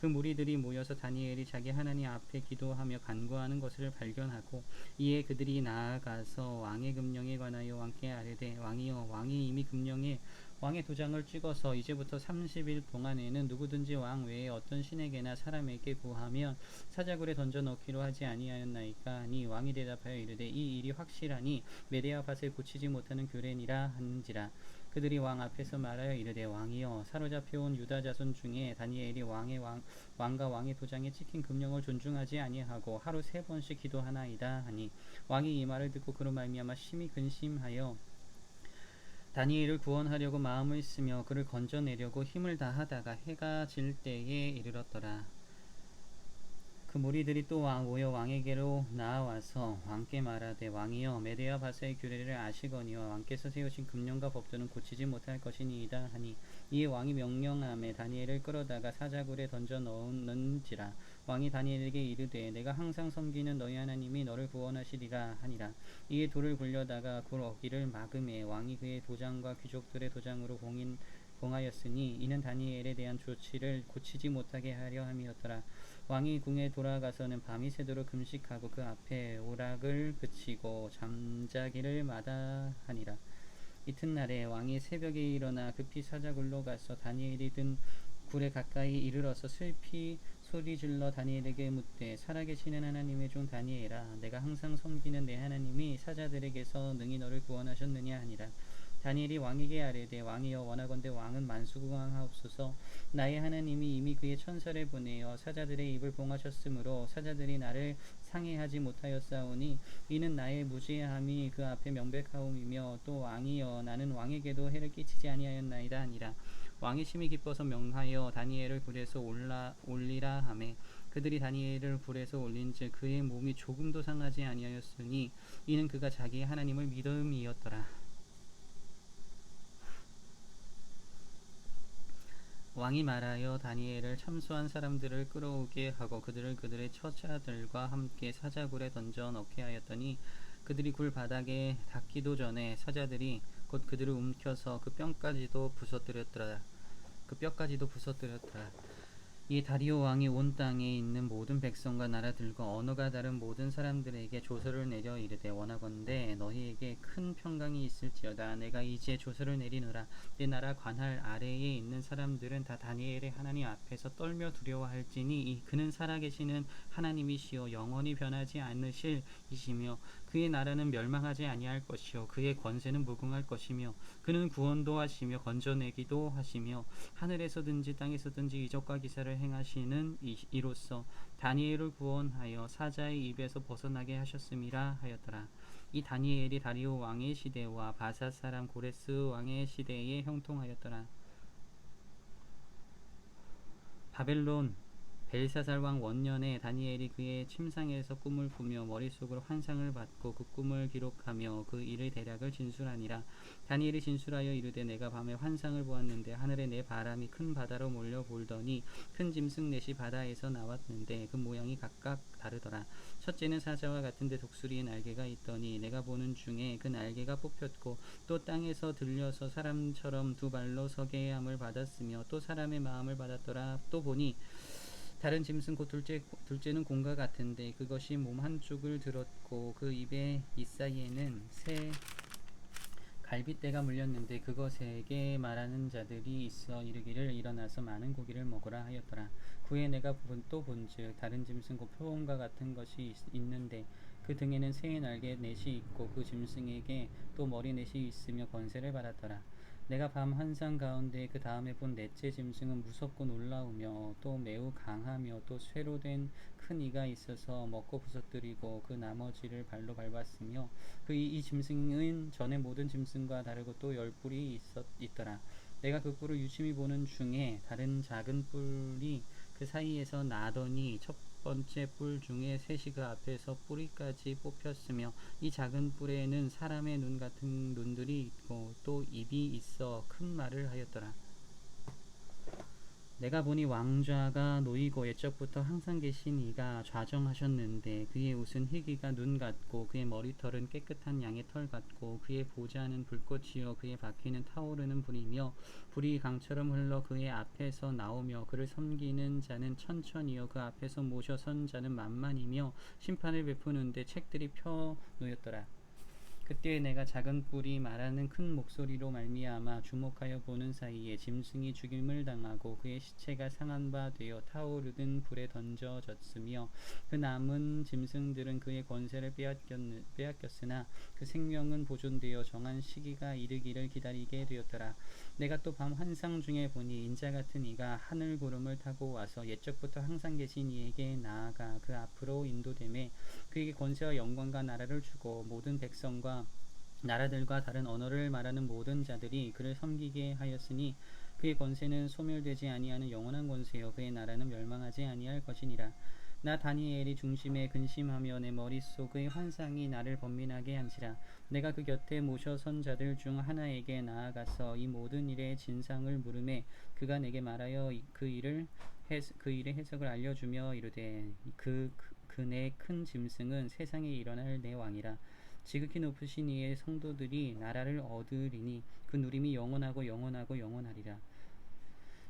그 무리들이 모여서 다니엘이 자기 하나님 앞에 기도하며 간구하는 것을 발견하고 이에 그들이 나아가서 왕의 금령에 관하여 왕께 아뢰되 왕이여 왕이 이미 금령에 왕의 도장을 찍어서 이제부터 30일 동안에는 누구든지 왕 외에 어떤 신에게나 사람에게 구하면 사자굴에 던져 넣기로 하지 아니하였나이까 하니 왕이 대답하여 이르되 이 일이 확실하니 메대와 밭을 고치지 못하는 규례니라 하는지라. 그들이 왕 앞에서 말하여 이르되 왕이여 사로잡혀온 유다 자손 중에 다니엘이 왕과 왕의 도장에 찍힌 금령을 존중하지 아니하고 하루 3번씩 기도하나이다 하니 왕이 이 말을 듣고 그로 말미암아 심히 근심하여 다니엘을 구원하려고 마음을 쓰며 그를 건져내려고 힘을 다하다가 해가 질 때에 이르렀더라. 그 무리들이 또 모여 왕에게로 나아와서 왕께 말하되 왕이여 메대와 바사의 규례를 아시거니와 왕께서 세우신 금령과 법도는 고치지 못할 것이니이다 하니 이에 왕이 명령함에 다니엘을 끌어다가 사자굴에 던져 넣는지라. 왕이 다니엘에게 이르되 내가 항상 섬기는 너희 하나님이 너를 구원하시리라 하니라. 이에 돌을 굴려다가 굴 어기를 막음에 왕이 그의 도장과 귀족들의 도장으로 공하였으니 이는 다니엘에 대한 조치를 고치지 못하게 하려 함이었더라. 왕이 궁에 돌아가서는 밤이 새도록 금식하고 그 앞에 오락을 그치고 잠자기를 마다하니라. 이튿날에 왕이 새벽에 일어나 급히 사자굴로 가서 다니엘이 든 굴에 가까이 이르러서 슬피 소리질러 다니엘에게 묻되 살아계시는 하나님의 종 다니엘아 내가 항상 섬기는 내 하나님이 사자들에게서 능히 너를 구원하셨느냐 하니라. 다니엘이 왕에게 아뢰되 왕이여 원하건대 왕은 만수궁하옵소서. 나의 하나님이 이미 그의 천사를 보내어 사자들의 입을 봉하셨으므로 사자들이 나를 상해하지 못하였사오니 이는 나의 무지함이 그 앞에 명백하옴이며 또 왕이여 나는 왕에게도 해를 끼치지 아니하였나이다 하니라. 왕이 심히 기뻐서 명하여 다니엘을 굴에서 올리라 하매 그들이 다니엘을 굴에서 올린즉 그의 몸이 조금도 상하지 아니하였으니 이는 그가 자기의 하나님을 믿음이었더라. 왕이 말하여 다니엘을 참수한 사람들을 끌어오게 하고 그들의 처자들과 함께 사자굴에 던져 넣게 하였더니 그들이 굴 바닥에 닿기도 전에 사자들이 곧 그들을 움켜서 그 뼈까지도 부서뜨렸더라. 이 다리오 왕이 온 땅에 있는 모든 백성과 나라들과 언어가 다른 모든 사람들에게 조서를 내려 이르되 원하건대 너희에게 큰 평강이 있을지어다. 내가 이제 조서를 내리노라. 내 나라 관할 아래에 있는 사람들은 다 다니엘의 하나님 앞에서 떨며 두려워할지니 그는 살아계시는 하나님이시요 영원히 변하지 않으실 이시며 그의 나라는 멸망하지 아니할 것이요 그의 권세는 무궁할 것이며 그는 구원도 하시며 건져내기도 하시며 하늘에서든지 땅에서든지 이적과 기사를 행하시는 이로써 다니엘을 구원하여 사자의 입에서 벗어나게 하셨음이라 하였더라. 이 다니엘이 다리오 왕의 시대와 바사 사람 고레스 왕의 시대에 형통하였더라. 바벨론 벨사살 왕 원년에 다니엘이 그의 침상에서 꿈을 꾸며 머릿속으로 환상을 받고 그 꿈을 기록하며 그 일의 대략을 진술하니라. 다니엘이 진술하여 이르되 내가 밤에 환상을 보았는데 하늘에 네 바람이 큰 바다로 몰려 몰더니 큰 짐승 넷이 바다에서 나왔는데 그 모양이 각각 다르더라. 첫째는 사자와 같은데 독수리의 날개가 있더니 내가 보는 중에 그 날개가 뽑혔고 또 땅에서 들려서 사람처럼 두 발로 서게 함을 받았으며 또 사람의 마음을 받았더라. 또 보니 다른 짐승 곧 둘째는 곰과 같은데 그것이 몸 한쪽을 들었고 그 입의 이사이에는 새 갈빗대가 물렸는데 그것에게 말하는 자들이 있어 이르기를 일어나서 많은 고기를 먹으라 하였더라. 그에 내가 또 본즉 다른 짐승 곧 표범과 같은 것이 있는데 그 등에는 새의 날개 넷이 있고 그 짐승에게 또 머리 넷이 있으며 권세를 받았더라. 내가 밤 환상 가운데 그 다음에 본 넷째 짐승은 무섭고 놀라우며 또 매우 강하며 또 쇠로 된 큰 이가 있어서 먹고 부서뜨리고 그 나머지를 발로 밟았으며 이 짐승은 전에 모든 짐승과 다르고 또 10뿔이 있더라. 내가 그 뿔을 유심히 보는 중에 다른 작은 뿔이 그 사이에서 나더니 첫 번째 뿔 중에 셋이 그 앞에서 뿌리까지 뽑혔으며 이 작은 뿔에는 사람의 눈 같은 눈들이 있고 또 입이 있어 큰 말을 하였더라. 내가 보니 왕좌가 놓이고 옛적부터 항상 계신 이가 좌정하셨는데 그의 옷은 희기가 눈 같고 그의 머리털은 깨끗한 양의 털 같고 그의 보좌는 불꽃이요 그의 바퀴는 타오르는 불이며 불이 강처럼 흘러 그의 앞에서 나오며 그를 섬기는 자는 천천히요 그 앞에서 모셔 선 자는 만만이며 심판을 베푸는데 책들이 펴 놓였더라. 그때 내가 작은 뿔이 말하는 큰 목소리로 말미암아 주목하여 보는 사이에 짐승이 죽임을 당하고 그의 시체가 상한 바 되어 타오르던 불에 던져졌으며 그 남은 짐승들은 그의 권세를 빼앗겼으나 그 생명은 보존되어 정한 시기가 이르기를 기다리게 되었더라. 내가 또 밤 환상 중에 보니 인자 같은 이가 하늘 구름을 타고 와서 옛적부터 항상 계신 이에게 나아가 그 앞으로 인도되매 그에게 권세와 영광과 나라를 주고 모든 백성과 나라들과 다른 언어를 말하는 모든 자들이 그를 섬기게 하였으니 그의 권세는 소멸되지 아니하는 영원한 권세요 그의 나라는 멸망하지 아니할 것이니라. 나 다니엘이 중심에 근심하며 내 머릿속의 환상이 나를 번민하게 한지라. 내가 그 곁에 모셔 선 자들 중 하나에게 나아가서 이 모든 일의 진상을 물음에 그가 내게 말하여 그 일의 해석을 알려주며 이르되 내 큰 짐승은 세상에 일어날 내 왕이라. 지극히 높으신 이의 성도들이 나라를 얻으리니 그 누림이 영원하고 영원하고 영원하리라.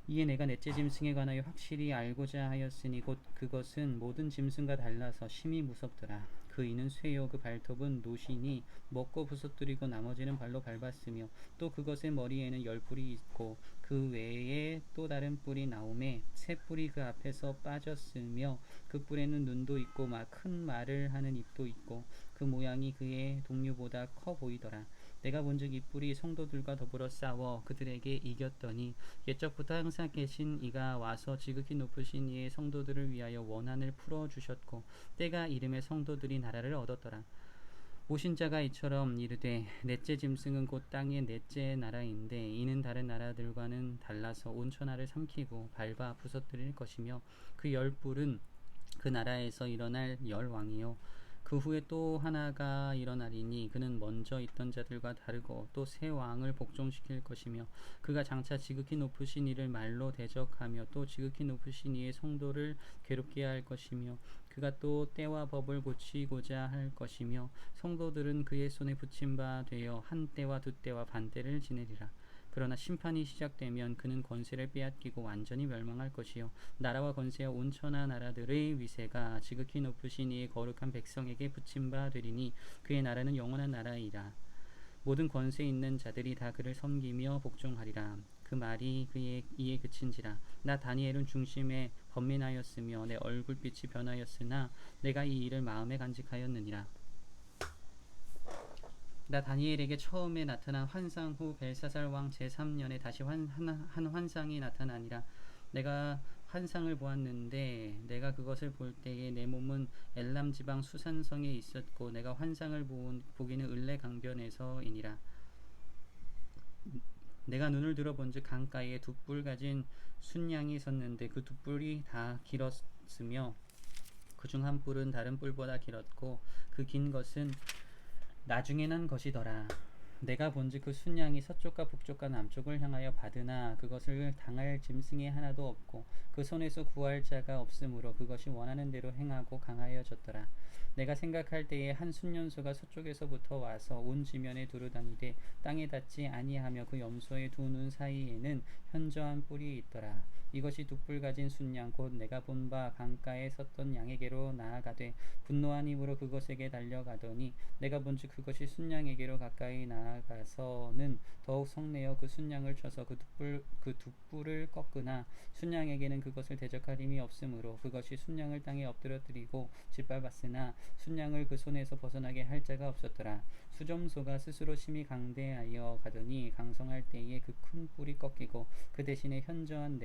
이에 내가 넷째 짐승에 관하여 확실히 알고자 하였으니 곧 그것은 모든 짐승과 달라서 심히 무섭더라. 그 이는 쇠요 그 발톱은 노시니 먹고 부서뜨리고 나머지는 발로 밟았으며 또 그것의 머리에는 10뿔이 있고 그 외에 또 다른 뿔이 나오매 새 뿔이 그 앞에서 빠졌으며 그 뿔에는 눈도 있고 큰 말을 하는 입도 있고 그 모양이 그의 동류보다 커 보이더라. 내가 본즉 이 뿔이 성도들과 더불어 싸워 그들에게 이겼더니 옛적부터 항상 계신 이가 와서 지극히 높으신 이의 성도들을 위하여 원한을 풀어주셨고 때가 이름의 성도들이 나라를 얻었더라. 오신 자가 이처럼 이르되 넷째 짐승은 곧 땅의 넷째 나라인데 이는 다른 나라들과는 달라서 온 천하를 삼키고 밟아 부서뜨릴 것이며 그 10뿔은 그 나라에서 일어날 10왕이요 그 후에 또 하나가 일어나리니 그는 먼저 있던 자들과 다르고 또 새 왕을 복종시킬 것이며 그가 장차 지극히 높으신 이를 말로 대적하며 또 지극히 높으신 이의 성도를 괴롭게 할 것이며 그가 또 때와 법을 고치고자 할 것이며 성도들은 그의 손에 붙임 바 되어 한 때와 두 때와 반 때를 지내리라. 그러나 심판이 시작되면 그는 권세를 빼앗기고 완전히 멸망할 것이요 나라와 권세와 온 천하 나라들의 위세가 지극히 높으신 이의 거룩한 백성에게 붙임 바 되리니 그의 나라는 영원한 나라이라. 모든 권세 있는 자들이 다 그를 섬기며 복종하리라. 그 말이 이에 그친지라. 나 다니엘은 중심에 번민하였으며 내 얼굴빛이 변하였으나 내가 이 일을 마음에 간직하였느니라. 나 다니엘에게 처음에 나타난 환상 후 벨사살 왕 제3년에 다시 한 환상이 나타나니라. 내가 환상을 보았는데 내가 그것을 볼 때에 내 몸은 엘람 지방 수산성에 있었고 내가 환상을 보기는 을레 강변에서이니라. 내가 눈을 들어 본즉 강가에 두 뿔 가진 순양이 섰는데 그 두 뿔이 다 길었으며 그 중 한 뿔은 다른 뿔보다 길었고 그 긴 것은 나중에 난 것이더라. 내가 본즉 그 순양이 서쪽과 북쪽과 남쪽을 향하여 받으나 그것을 당할 짐승이 하나도 없고 그 손에서 구할 자가 없으므로 그것이 원하는 대로 행하고 강하여졌더라. 내가 생각할 때에 한 순년소가 서쪽에서부터 와서 온 지면에 두루다니되 땅에 닿지 아니하며 그 염소의 두 눈 사이에는 현저한 뿔이 있더라. 이것이 두 뿔 가진 순양 곧 내가 본 바 강가에 섰던 양에게로 나아가되 분노한 힘으로 그것에게 달려가더니 내가 본즉 그것이 순양에게로 가까이 나아가서는 더욱 성내어 그 순양을 쳐서 그 두 뿔을 꺾으나 순양에게는 그것을 대적할 힘이 없으므로 그것이 순양을 땅에 엎드러뜨리고 짓밟았으나 순양을 그 손에서 벗어나게 할 자가 없었더라. 수점소가 스스로 심히 강대하여 가더니 강성할 때에 그 큰 뿔이 꺾이고 그 대신에 현저한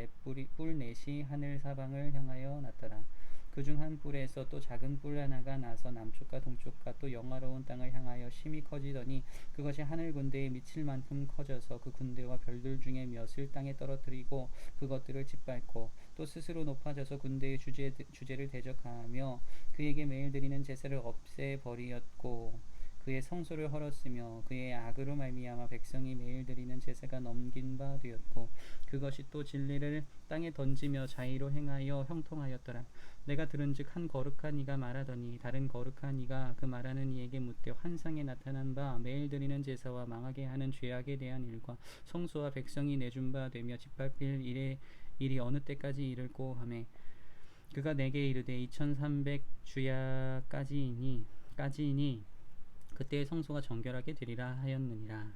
뿔 넷이 하늘 사방을 향하여 났더라. 그 중 한 뿔에서 또 작은 뿔 하나가 나서 남쪽과 동쪽과 또 영화로운 땅을 향하여 심히 커지더니 그것이 하늘 군대에 미칠 만큼 커져서 그 군대와 별들 중에 몇을 땅에 떨어뜨리고 그것들을 짓밟고 또 스스로 높아져서 군대의 주제를 대적하며 그에게 매일 드리는 제사를 없애버리었고 그의 성소를 헐었으며 그의 악으로 말미암아 백성이 매일 드리는 제사가 넘긴 바 되었고 그것이 또 진리를 땅에 던지며 자의로 행하여 형통하였더라. 내가 들은즉 한 거룩한 이가 말하더니 다른 거룩한 이가 그 말하는 이에게 묻되 환상에 나타난 바 매일 드리는 제사와 망하게 하는 죄악에 대한 일과 성소와 백성이 내준 바 되며 짓밟힐 일이 어느 때까지 이를꼬 하매 그가 내게 이르되 2300 주야까지이니 그때의 성소가 정결하게 되리라 하였느니라.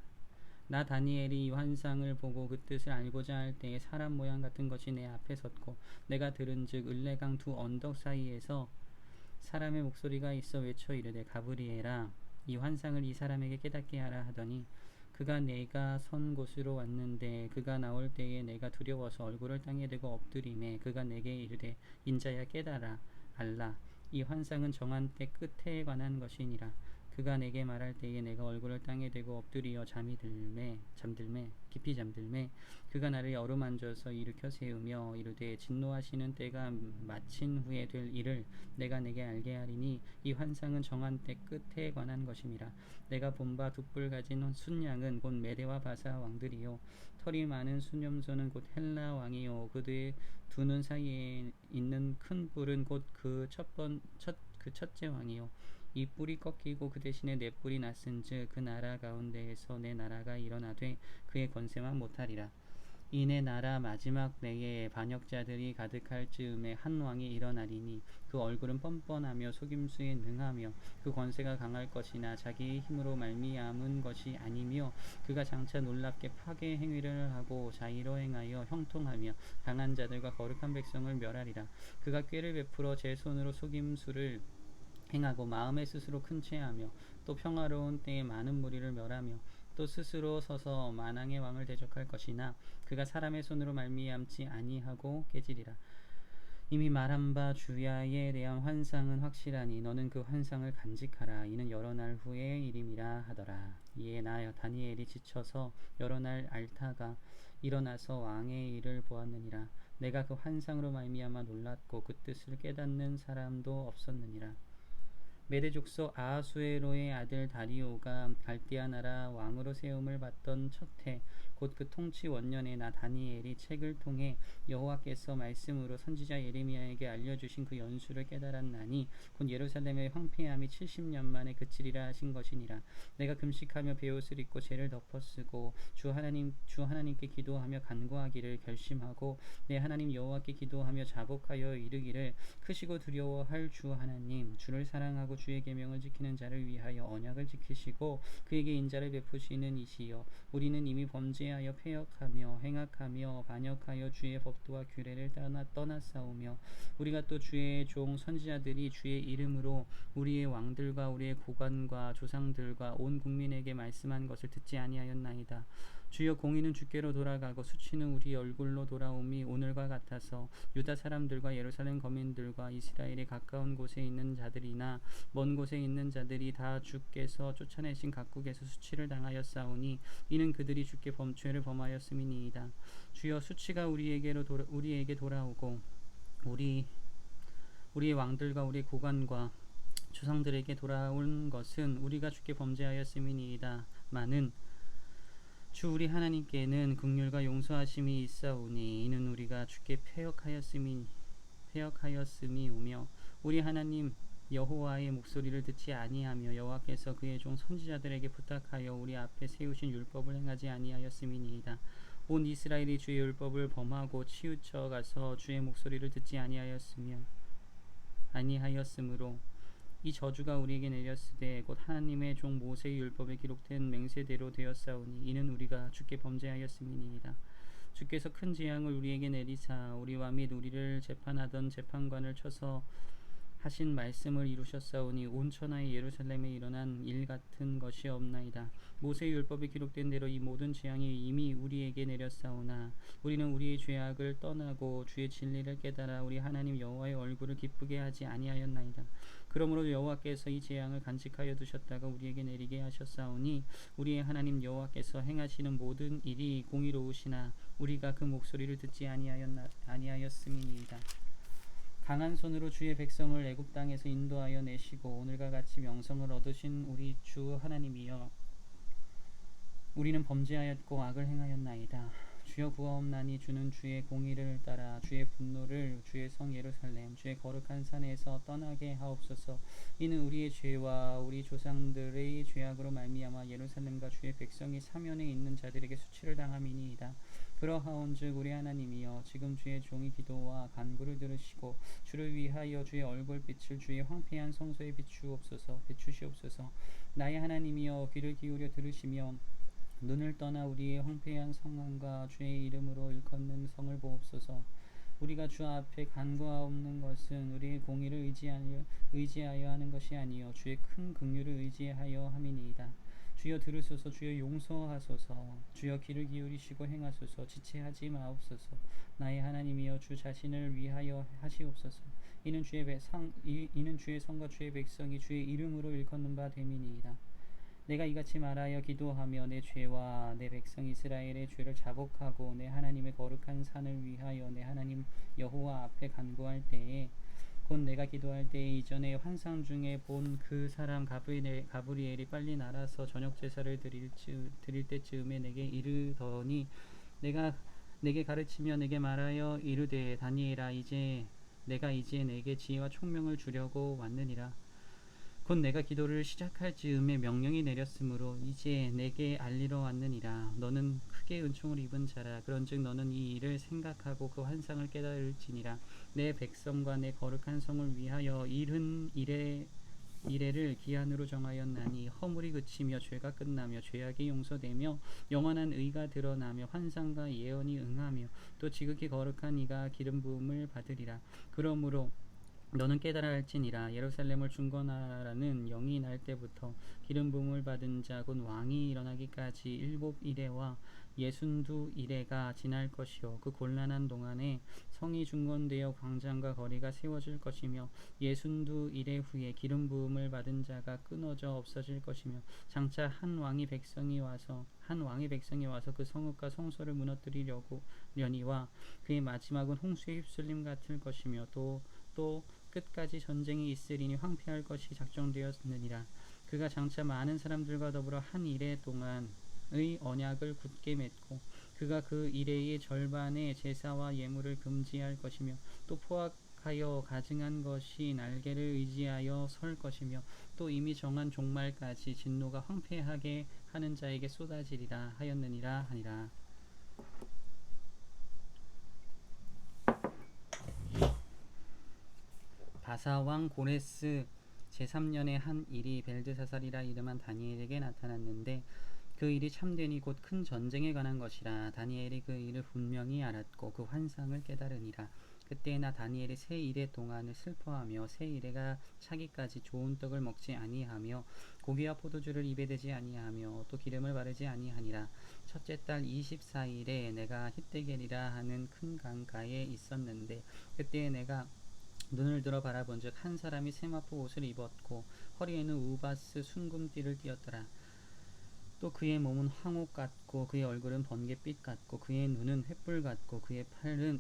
나 다니엘이 이 환상을 보고 그 뜻을 알고자 할 때에 사람 모양 같은 것이 내 앞에 섰고 내가 들은즉 을레강 두 언덕 사이에서 사람의 목소리가 있어 외쳐 이르되 가브리엘아 이 환상을 이 사람에게 깨닫게 하라 하더니 그가 내가 선 곳으로 왔는데 그가 나올 때에 내가 두려워서 얼굴을 땅에 대고 엎드리매 그가 내게 이르되 인자야 깨달아 알라 이 환상은 정한 때 끝에 관한 것이니라. 그가 내게 말할 때에 내가 얼굴을 땅에 대고 엎드리어 깊이 잠들매 그가 나를 어루만져서 일으켜 세우며 이르되 진노하시는 때가 마친 후에 될 일을 내가 내게 알게 하리니 이 환상은 정한 때 끝에 관한 것임이라. 내가 본 바 두 뿔 가진 순양은 곧 메대와 바사 왕들이요 털이 많은 수념소는 곧 헬라 왕이요 그들의 두 눈 사이에 있는 큰 뿔은 곧 그 첫째 왕이요 이 뿔이 꺾이고 그 대신에 네 뿔이 났은즉 그 나라 가운데에서 내 나라가 일어나되 그의 권세만 못하리라. 이내 나라 마지막 때에 반역자들이 가득할 즈음에 한 왕이 일어나리니 그 얼굴은 뻔뻔하며 속임수에 능하며 그 권세가 강할 것이나 자기의 힘으로 말미암은 것이 아니며 그가 장차 놀랍게 파괴 행위를 하고 자의로 행하여 형통하며 강한 자들과 거룩한 백성을 멸하리라. 그가 꾀를 베풀어 제 손으로 속임수를 행하고 마음에 스스로 큰 채하며 또 평화로운 때에 많은 무리를 멸하며 또 스스로 서서 만왕의 왕을 대적할 것이나 그가 사람의 손으로 말미암지 아니하고 깨지리라. 이미 말한 바 주야에 대한 환상은 확실하니 너는 그 환상을 간직하라. 이는 여러 날 후의 일임이라 하더라. 이에 나 다니엘이 지쳐서 여러 날 앓다가 일어나서 왕의 일을 보았느니라. 내가 그 환상으로 말미암아 놀랐고 그 뜻을 깨닫는 사람도 없었느니라. 메대 족속 아하수에로의 아들 다리오가 갈대아 나라 왕으로 세움을 받던 첫 해 곧 그 통치 원년에 나 다니엘이 책을 통해 여호와께서 말씀으로 선지자 예레미야에게 알려주신 그 연수를 깨달았나니 곧 예루살렘의 황폐함이 70년 만에 그치리라 하신 것이니라. 내가 금식하며 베옷을 입고 죄를 덮어쓰고 주 하나님께 기도하며 간구하기를 결심하고 내 하나님 여호와께 기도하며 자복하여 이르기를 크시고 두려워할 주 하나님 주를 사랑하고 주의 계명을 지키는 자를 위하여 언약을 지키시고 그에게 인자를 베푸시는 이시여 우리는 이미 범죄하여 패역하며 행악하며 반역하여 주의 법도와 규례를 떠났사오며 우리가 또 주의 종 선지자들이 주의 이름으로 우리의 왕들과 우리의 고관과 조상들과 온 국민에게 말씀한 것을 듣지 아니하였나이다. 주여 공의는 주께로 돌아가고 수치는 우리 얼굴로 돌아옴이 오늘과 같아서 유다 사람들과 예루살렘 거민들과 이스라엘의 가까운 곳에 있는 자들이나 먼 곳에 있는 자들이 다 주께서 쫓아내신 각국에서 수치를 당하였사오니 이는 그들이 주께 죄를 범하였음이니이다. 주여 수치가 우리에게 돌아오고 우리의 왕들과 우리의 고관과 조상들에게 돌아온 것은 우리가 주께 범죄하였음이니이다. 마는 주 우리 하나님께는 긍휼과 용서하심이 있사오니 이는 우리가 주께 패역하였음이오며 우리 하나님 여호와의 목소리를 듣지 아니하며 여호와께서 그의 종 선지자들에게 부탁하여 우리 앞에 세우신 율법을 행하지 아니하였음이니이다. 온 이스라엘이 주의 율법을 범하고 치우쳐 가서 주의 목소리를 듣지 아니하였으므로 이 저주가 우리에게 내렸으되 곧 하나님의 종 모세의 율법에 기록된 맹세대로 되었사오니 이는 우리가 주께 범죄하였음이니이다. 주께서 큰 재앙을 우리에게 내리사 우리와 및 우리를 재판하던 재판관을 쳐서 하신 말씀을 이루셨사오니 온 천하의 예루살렘에 일어난 일 같은 것이 없나이다. 모세의 율법에 기록된 대로 이 모든 재앙이 이미 우리에게 내렸사오나 우리는 우리의 죄악을 떠나고 주의 진리를 깨달아 우리 하나님 여호와의 얼굴을 기쁘게 하지 아니하였나이다. 그러므로 여호와께서 이 재앙을 간직하여 두셨다가 우리에게 내리게 하셨사오니 우리의 하나님 여호와께서 행하시는 모든 일이 공의로우시나 우리가 그 목소리를 듣지 아니하였음이니이다. 강한 손으로 주의 백성을 애굽 땅에서 인도하여 내시고 오늘과 같이 명성을 얻으신 우리 주 하나님이여, 우리는 범죄하였고 악을 행하였나이다. 주여 구하옵나니 주는 주의 공의를 따라 주의 분노를 주의 성 예루살렘 주의 거룩한 산에서 떠나게 하옵소서. 이는 우리의 죄와 우리 조상들의 죄악으로 말미암아 예루살렘과 주의 백성이 사면에 있는 자들에게 수치를 당함이니이다. 그러하온즉 우리 하나님이여, 지금 주의 종이 기도와 간구를 들으시고 주를 위하여 주의 얼굴빛을 주의 황폐한 성소에 비추시옵소서. 나의 하나님이여, 귀를 기울여 들으시며 눈을 떠나 우리의 황폐한 상황과 주의 이름으로 일컫는 성을 보옵소서. 우리가 주 앞에 간구하옵는 것은 우리의 공의를 의지하여 하는 것이 아니요 주의 큰 긍휼을 의지하여 함이니이다. 주여 들으소서. 주여 용서하소서. 주여 귀를 기울이시고 행하소서. 지체하지 마옵소서. 나의 하나님이여, 주 자신을 위하여 하시옵소서. 이는 주의 성과 주의 백성이 주의 이름으로 일컫는 바 됨이니이다. 내가 이같이 말하여 기도하며 내 죄와 내 백성 이스라엘의 죄를 자복하고 내 하나님의 거룩한 산을 위하여 내 하나님 여호와 앞에 간구할 때에, 곧 내가 기도할 때에 이전에 환상 중에 본 그 사람 가브리엘이 빨리 날아서 저녁 제사를 드릴 때쯤에 내게 이르더니, 내게 가르치며 내게 말하여 이르되, 다니엘아, 내가 이제 내게 지혜와 총명을 주려고 왔느니라. 곧 내가 기도를 시작할 즈음에 명령이 내렸으므로 이제 내게 알리러 왔느니라. 너는 크게 은총을 입은 자라. 그런즉 너는 이 일을 생각하고 그 환상을 깨달을지니라. 내 백성과 내 거룩한 성을 위하여 이래를 기한으로 정하였나니, 허물이 그치며 죄가 끝나며 죄악이 용서되며 영원한 의가 드러나며 환상과 예언이 응하며 또 지극히 거룩한 이가 기름 부음을 받으리라. 그러므로 너는 깨달아야 할지니라. 예루살렘을 중건하라는 영이 날 때부터 기름 부음을 받은 자 곧 왕이 일어나기까지 7이레와 62이레가 지날 것이요, 그 곤란한 동안에 성이 중건되어 광장과 거리가 세워질 것이며 62이레 후에 기름 부음을 받은 자가 끊어져 없어질 것이며, 장차 한 왕의 백성이 와서 그 성읍과 성소를 무너뜨리려니와 그의 마지막은 홍수에 휩쓸림 같을 것이며 또 끝까지 전쟁이 있으리니 황폐할 것이 작정되었느니라. 그가 장차 많은 사람들과 더불어 한 이레 동안의 언약을 굳게 맺고 그가 그 이레의 절반의 제사와 예물을 금지할 것이며 또 포악하여 가증한 것이 날개를 의지하여 설 것이며 또 이미 정한 종말까지 진노가 황폐하게 하는 자에게 쏟아지리라 하였느니라 하니라. 바사왕 고레스 제3년에 한 일이 벨드사살이라 이름한 다니엘에게 나타났는데, 그 일이 참되니 곧 큰 전쟁에 관한 것이라. 다니엘이 그 일을 분명히 알았고 그 환상을 깨달으니라. 그때 나 다니엘이 세 이레 동안을 슬퍼하며 세 이레가 차기까지 좋은 떡을 먹지 아니하며 고기와 포도주를 입에 대지 아니하며 또 기름을 바르지 아니하니라. 첫째 달 24일에 내가 히데겔이라 하는 큰 강가에 있었는데, 그때 내가 눈을 들어 바라본즉 한 사람이 세마포 옷을 입었고 허리에는 우바스 순금띠를 띠었더라. 또 그의 몸은 황옥 같고 그의 얼굴은 번갯빛 같고 그의 눈은 횃불 같고 그의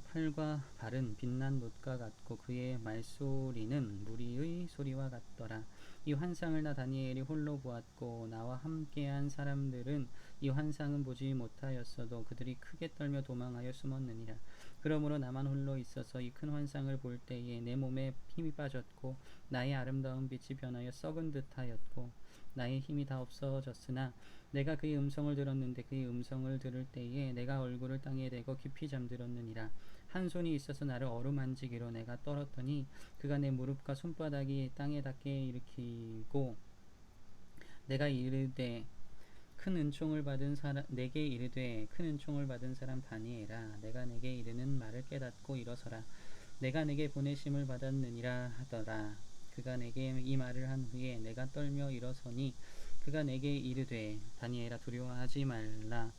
팔과 발은 빛난 놋과 같고 그의 말소리는 무리의 소리와 같더라. 이 환상을 나 다니엘이 홀로 보았고 나와 함께한 사람들은 이 환상은 보지 못하였어도 그들이 크게 떨며 도망하여 숨었느니라. 그러므로 나만 홀로 있어서 이 큰 환상을 볼 때에 내 몸에 힘이 빠졌고 나의 아름다운 빛이 변하여 썩은 듯하였고 나의 힘이 다 없어졌으나 내가 그의 음성을 들었는데, 그의 음성을 들을 때에 내가 얼굴을 땅에 대고 깊이 잠들었느니라. 한 손이 있어서 나를 어루만지기로 내가 떨었더니 그가 내 무릎과 손바닥이 땅에 닿게 일으키고 내게 이르되 큰 은총을 받은 사람 다니엘아, 내가 내게 이르는 말을 깨닫고 일어서라. 내가 내게 보내심을 받았느니라 하더라. 그가 내게 이 말을 한 후에 내가 떨며 일어서니 그가 내게 이르되, 다니엘아, 두려워하지 말라.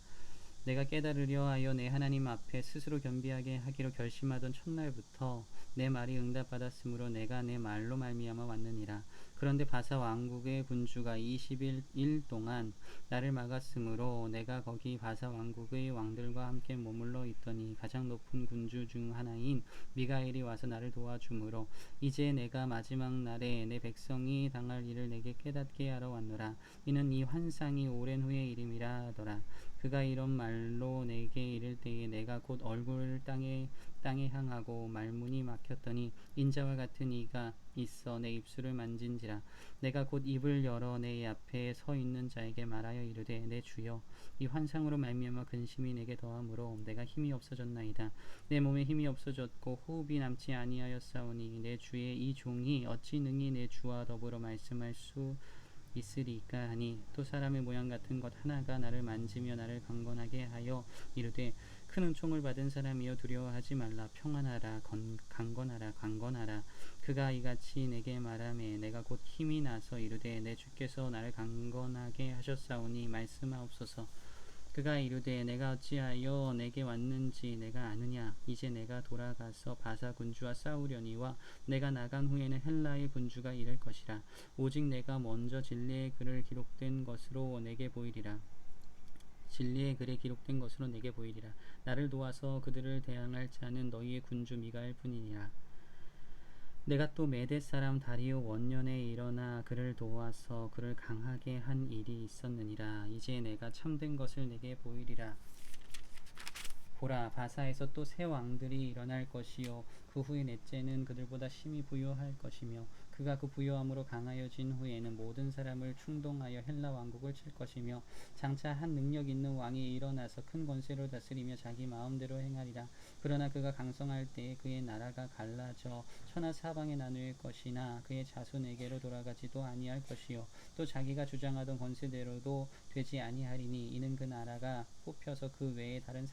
내가 깨달으려 하여 내 하나님 앞에 스스로 겸비하게 하기로 결심하던 첫날부터 내 말이 응답받았으므로 내가 내 말로 말미암아 왔느니라. 그런데 바사 왕국의 군주가 20일 동안 나를 막았으므로 내가 거기 바사 왕국의 왕들과 함께 머물러 있더니 가장 높은 군주 중 하나인 미가엘이 와서 나를 도와주므로 이제 내가 마지막 날에 내 백성이 당할 일을 내게 깨닫게 하러 왔노라. 이는 이 환상이 오랜 후의 일임이라 하더라. 그가 이런 말로 내게 이를 때에 내가 곧 얼굴을 땅에 향하고 말문이 막혔더니 인자와 같은 이가 있어 내 입술을 만진지라. 내가 곧 입을 열어 내 앞에 서 있는 자에게 말하여 이르되 내 주여 이 환상으로 말미암아 근심이 내게 더하므로 내가 힘이 없어졌나이다. 내 몸에 힘이 없어졌고 호흡이 남지 아니하였사오니 내 주의 이 종이 어찌 능히 내 주와 더불어 말씀할 수 있으리까 하니 또 사람의 모양 같은 것 하나가 나를 만지며 나를 강건하게 하여 이르되 큰 은총을 받은 사람이여 두려워하지 말라. 평안하라. 강건하라. 그가 이같이 내게 말하매 내가 곧 힘이 나서 이르되 내 주께서 나를 강건하게 하셨사오니 말씀하옵소서. 그가 이르되 내가 어찌하여 내게 왔는지 내가 아느냐. 이제 내가 돌아가서 바사 군주와 싸우려니와 내가 나간 후에는 헬라의 군주가 이를 것이라. 오직 내가 먼저 진리의 글을 기록된 것으로 내게 보이리라. 진리의 글에 기록된 것으로 내게 보이리라. 나를 도와서 그들을 대항할 자는 너희의 군주 미가엘 뿐이니라. 내가 또 메대 사람 다리오 원년에 일어나 그를 도와서 그를 강하게 한 일이 있었느니라. 이제 내가 참된 것을 내게 보이리라. 보라, 바사에서 또 새 왕들이 일어날 것이요 그 후에 넷째는 그들보다 심히 부요할 것이며 그가 그 부요함으로 강하여진 후에는 모든 사람을 충동하여 헬라 왕국을 칠 것이며 장차 한 능력 있는 왕이 일어나서 큰 권세로 다스리며 자기 마음대로 행하리라. 그러나 그가 강성할 때에 그의 나라가 갈라져 천하 사방에 나누일 것이나 그의 자손에게로 돌아가지도 아니할 것이요 또 자기가 주장하던 권세대로도 되지 아니하리니 이는 그 나라가 뽑혀서 그 외에 다른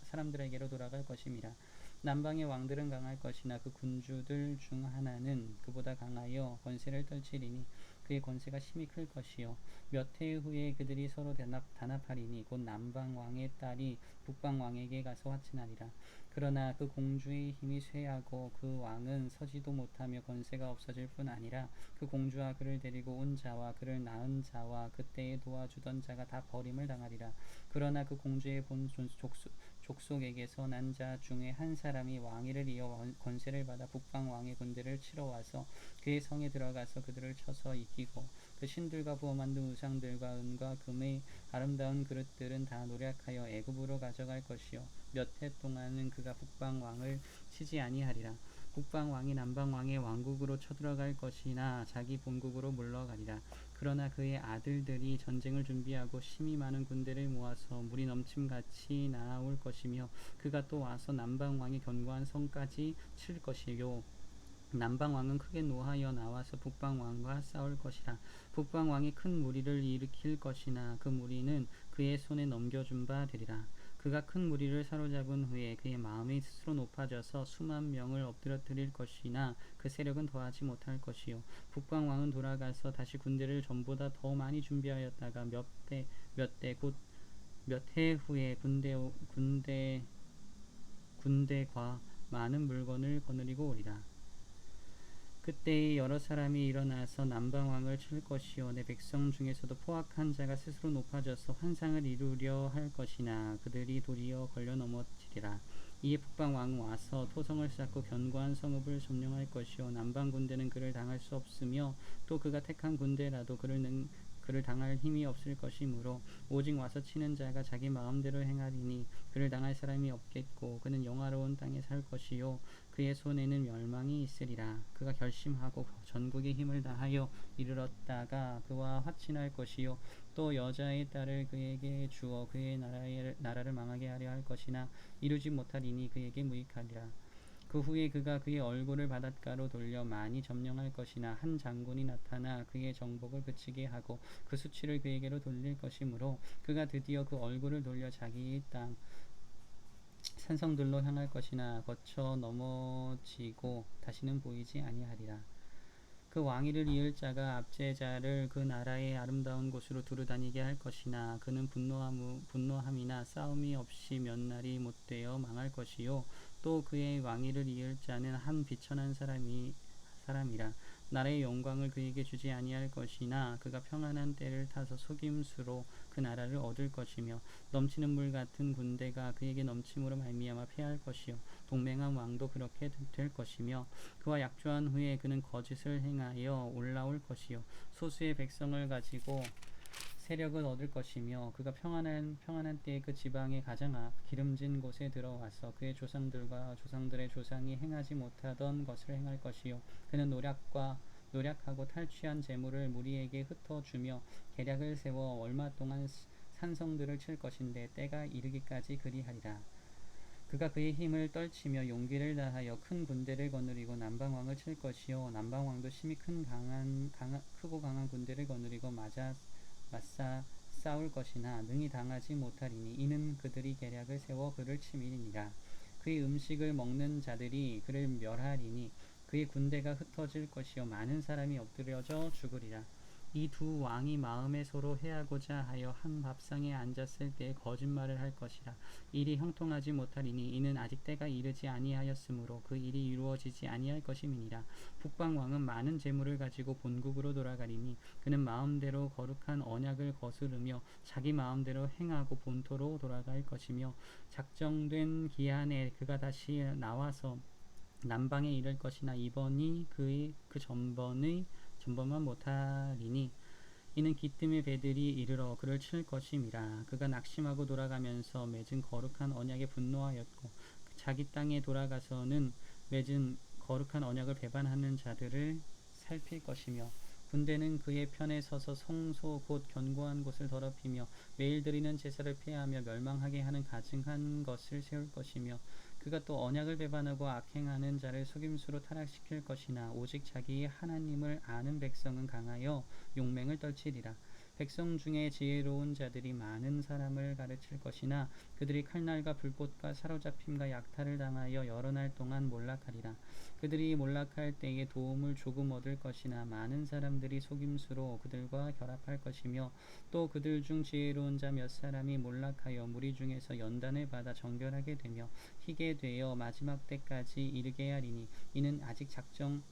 사람들에게로 돌아갈 것임이라. 남방의 왕들은 강할 것이나 그 군주들 중 하나는 그보다 강하여 권세를 떨치리니 그의 권세가 심히 클 것이요 몇 해 후에 그들이 서로 단합하리니 곧 남방 왕의 딸이 북방 왕에게 가서 화친하리라. 그러나 그 공주의 힘이 쇠하고 그 왕은 서지도 못하며 권세가 없어질 뿐 아니라 그 공주와 그를 데리고 온 자와 그를 낳은 자와 그때에 도와주던 자가 다 버림을 당하리라. 그러나 그 공주의 본 족속에게서 난 자 중에 한 사람이 왕위를 이어 권세를 받아 북방 왕의 군대를 치러 와서 그의 성에 들어가서 그들을 쳐서 이기고 그 신들과 부어 만든 우상들과 은과 금의 아름다운 그릇들은 다 노략하여 애굽으로 가져갈 것이요 몇 해 동안은 그가 북방 왕을 치지 아니하리라. 북방 왕이 남방 왕의 왕국으로 쳐들어갈 것이나 자기 본국으로 물러가리라. 그러나 그의 아들들이 전쟁을 준비하고 심히 많은 군대를 모아서 물이 넘침같이 나아올 것이며 그가 또 와서 남방 왕의 견고한 성까지 칠 것이요 남방 왕은 크게 노하여 나와서 북방 왕과 싸울 것이라. 북방 왕이 큰 무리를 일으킬 것이나 그 무리는 그의 손에 넘겨준 바 되리라. 그가 큰 무리를 사로잡은 후에 그의 마음이 스스로 높아져서 수만 명을 엎드러뜨릴 것이나 그 세력은 더하지 못할 것이요 북방 왕은 돌아가서 다시 군대를 전보다 더 많이 준비하였다가 몇 해 후에 군대과 많은 물건을 거느리고 오리라. 그때에 여러 사람이 일어나서 남방왕을 칠 것이요 내 백성 중에서도 포악한 자가 스스로 높아져서 환상을 이루려 할 것이나 그들이 도리어 걸려 넘어지리라. 이에 북방왕은 와서 토성을 쌓고 견고한 성읍을 점령할 것이요 남방 군대는 그를 당할 수 없으며 또 그가 택한 군대라도 그를 당할 힘이 없을 것이므로 오직 와서 치는 자가 자기 마음대로 행하리니 그를 당할 사람이 없겠고 그는 영화로운 땅에 살 것이요 그의 손에는 멸망이 있으리라. 그가 결심하고 전국의 힘을 다하여 이르렀다가 그와 화친할 것이요 또 여자의 딸을 그에게 주어 그의 나라를 망하게 하려 할 것이나 이루지 못하리니 그에게 무익하리라. 그 후에 그가 그의 얼굴을 바닷가로 돌려 많이 점령할 것이나 한 장군이 나타나 그의 정복을 그치게 하고 그 수치를 그에게로 돌릴 것이므로 그가 드디어 그 얼굴을 돌려 자기의 땅 산성들로 향할 것이나 거쳐 넘어지고 다시는 보이지 아니하리라. 그 왕위를 이을 자가 압제자를 그 나라의 아름다운 곳으로 두루다니게 할 것이나 그는 분노함이나 싸움이 없이 몇 날이 못되어 망할 것이요 또 그의 왕위를 이을 자는 한 비천한 사람이라 나라의 영광을 그에게 주지 아니할 것이나 그가 평안한 때를 타서 속임수로 그 나라를 얻을 것이며 넘치는 물 같은 군대가 그에게 넘침으로 말미암아 패할 것이요 동맹한 왕도 그렇게 될 것이며 그와 약조한 후에 그는 거짓을 행하여 올라올 것이요 소수의 백성을 가지고 세력을 얻을 것이며 그가 평안한 때에 그 지방의 가장 기름진 곳에 들어와서 그의 조상들과 조상들의 조상이 행하지 못하던 것을 행할 것이요 그는 노력하고 탈취한 재물을 무리에게 흩어주며 계략을 세워 얼마 동안 산성들을 칠 것인데 때가 이르기까지 그리하리라. 그가 그의 힘을 떨치며 용기를 다하여 큰 군대를 거느리고 남방왕을 칠 것이요 남방왕도 심히 크고 강한 군대를 거느리고 맞사 싸울 것이나 능히 당하지 못하리니 이는 그들이 계략을 세워 그를 침이니라. 그의 음식을 먹는 자들이 그를 멸하리니 그의 군대가 흩어질 것이요 많은 사람이 엎드려져 죽으리라. 이 두 왕이 마음에 서로 해하고자 하여 한 밥상에 앉았을 때에 거짓말을 할 것이라. 일이 형통하지 못하리니 이는 아직 때가 이르지 아니하였으므로 그 일이 이루어지지 아니할 것임이니라. 북방 왕은 많은 재물을 가지고 본국으로 돌아가리니 그는 마음대로 거룩한 언약을 거스르며 자기 마음대로 행하고 본토로 돌아갈 것이며 작정된 기한에 그가 다시 나와서 남방에 이를 것이나 이번이 그 전번만 못하리니 이는 기뜸의 배들이 이르러 그를 칠 것임이라. 그가 낙심하고 돌아가면서 맺은 거룩한 언약에 분노하였고 자기 땅에 돌아가서는 맺은 거룩한 언약을 배반하는 자들을 살필 것이며 군대는 그의 편에 서서 성소 곧 견고한 곳을 더럽히며 매일 드리는 제사를 폐하며 멸망하게 하는 가증한 것을 세울 것이며 그가 또 언약을 배반하고 악행하는 자를 속임수로 타락시킬 것이나 오직 자기의 하나님을 아는 백성은 강하여 용맹을 떨치리라. 백성 중에 지혜로운 자들이 많은 사람을 가르칠 것이나 그들이 칼날과 불꽃과 사로잡힘과 약탈을 당하여 여러 날 동안 몰락하리라. 그들이 몰락할 때에 도움을 조금 얻을 것이나 많은 사람들이 속임수로 그들과 결합할 것이며 또 그들 중 지혜로운 자 몇 사람이 몰락하여 무리 중에서 연단을 받아 정결하게 되며 희게 되어 마지막 때까지 이르게 하리니 이는 아직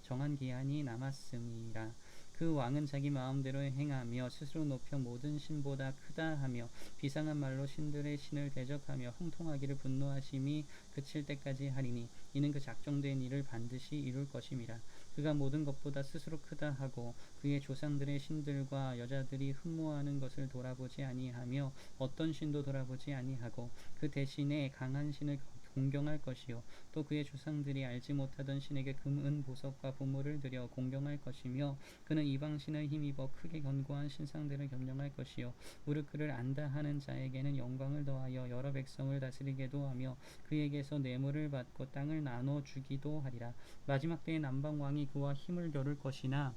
정한 기한이 남았음이라. 그 왕은 자기 마음대로 행하며 스스로 높여 모든 신보다 크다 하며 비상한 말로 신들의 신을 대적하며 형통하기를 분노하심이 그칠 때까지 하리니 이는 그 작정된 일을 반드시 이룰 것임이라. 그가 모든 것보다 스스로 크다 하고 그의 조상들의 신들과 여자들이 흠모하는 것을 돌아보지 아니하며 어떤 신도 돌아보지 아니하고 그 대신에 강한 신을 공경할 것이요 또 그의 조상들이 알지 못하던 신에게 금, 은, 보석과 보물을 들여 공경할 것이며 그는 이방신을 힘입어 크게 견고한 신상들을 겸령할 것이요 무릇 그를 안다 하는 자에게는 영광을 더하여 여러 백성을 다스리게도 하며 그에게서 뇌물을 받고 땅을 나눠 주기도 하리라. 마지막 때에 남방 왕이 그와 힘을 겨룰 것이나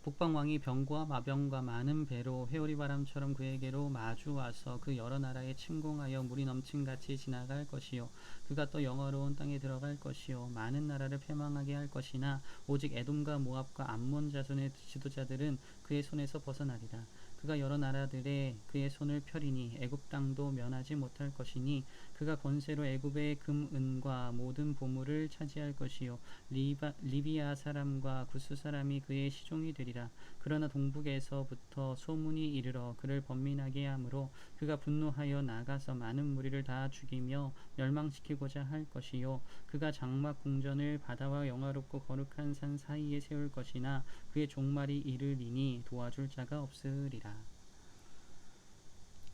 북방 왕이 병과 마병과 많은 배로 회오리 바람처럼 그에게로 마주 와서 그 여러 나라에 침공하여 물이 넘침같이 지나갈 것이요 그가 또 영화로운 땅에 들어갈 것이요 많은 나라를 패망하게 할 것이나 오직 에돔과 모압과 암몬 자손의 지도자들은 그의 손에서 벗어나리라. 그가 여러 나라들에 그의 손을 펴리니 애굽 땅도 면하지 못할 것이니 그가 권세로 애굽의 금, 은과 모든 보물을 차지할 것이요 리비아 사람과 구스 사람이 그의 시종이 되리라. 그러나 동북에서부터 소문이 이르러 그를 번민하게 하므로 그가 분노하여 나가서 많은 무리를 다 죽이며 멸망시키고자 할 것이요 그가 장막 궁전을 바다와 영화롭고 거룩한 산 사이에 세울 것이나 그의 종말이 이르리니 도와줄 자가 없으리라.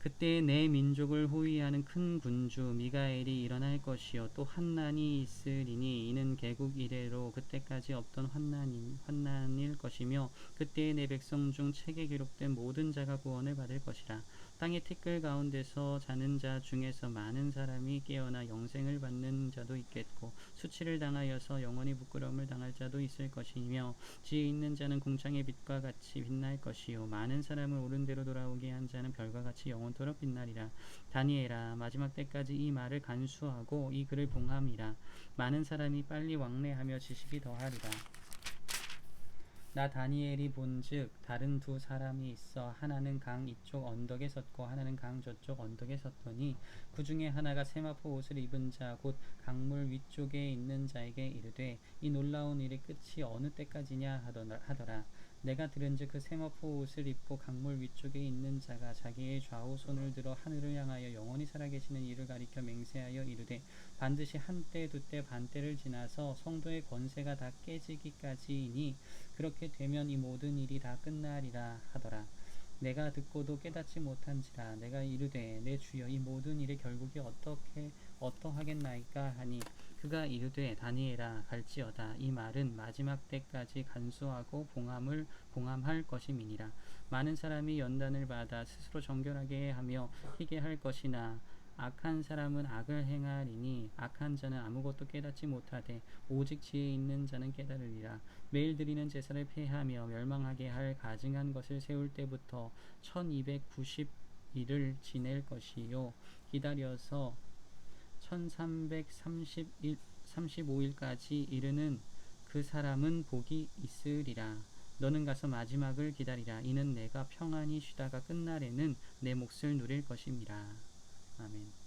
그때 내 민족을 호위하는 큰 군주 미가엘이 일어날 것이요 또 환난이 있으리니 이는 개국 이래로 그때까지 없던 환난일 것이며 그때에 내 백성 중 책에 기록된 모든 자가 구원을 받을 것이라. 땅의 티끌 가운데서 자는 자 중에서 많은 사람이 깨어나 영생을 받는 자도 있겠고 수치를 당하여서 영원히 부끄러움을 당할 자도 있을 것이며 지혜 있는 자는 궁창의 빛과 같이 빛날 것이요 많은 사람을 옳은 대로 돌아오게 한 자는 별과 같이 영원토록 빛나리라. 다니엘아 마지막 때까지 이 말을 간수하고 이 글을 봉함이라. 많은 사람이 빨리 왕래하며 지식이 더하리라. 나 다니엘이 본즉 다른 두 사람이 있어 하나는 강 이쪽 언덕에 섰고 하나는 강 저쪽 언덕에 섰더니 그 중에 하나가 세마포 옷을 입은 자 곧 강물 위쪽에 있는 자에게 이르되 이 놀라운 일의 끝이 어느 때까지냐 하더라. 내가 들은즉 그 세마포 옷을 입고 강물 위쪽에 있는 자가 자기의 좌우 손을 들어 하늘을 향하여 영원히 살아계시는 이를 가리켜 맹세하여 이르되 반드시 한때 두때 반때를 지나서 성도의 권세가 다 깨지기까지이니 그렇게 되면 이 모든 일이 다 끝나리라 하더라. 내가 듣고도 깨닫지 못한지라 내가 이르되 내 주여 이 모든 일의 결국이 어떠하겠나이까 하니 그가 이르되 다니엘아 갈지어다. 이 말은 마지막 때까지 간수하고 봉함할 것임이니라. 많은 사람이 연단을 받아 스스로 정결하게 하며 희게 할 것이나 악한 사람은 악을 행하리니 악한 자는 아무것도 깨닫지 못하되 오직 지혜 있는 자는 깨달으리라. 매일 드리는 제사를 폐하며 멸망하게 할 가증한 것을 세울 때부터 1290일을 지낼 것이요 기다려서 1335일까지 이르는 그 사람은 복이 있으리라. 너는 가서 마지막을 기다리라. 이는 내가 평안히 쉬다가 끝날에는 내 몫을 누릴 것임이라. 아멘.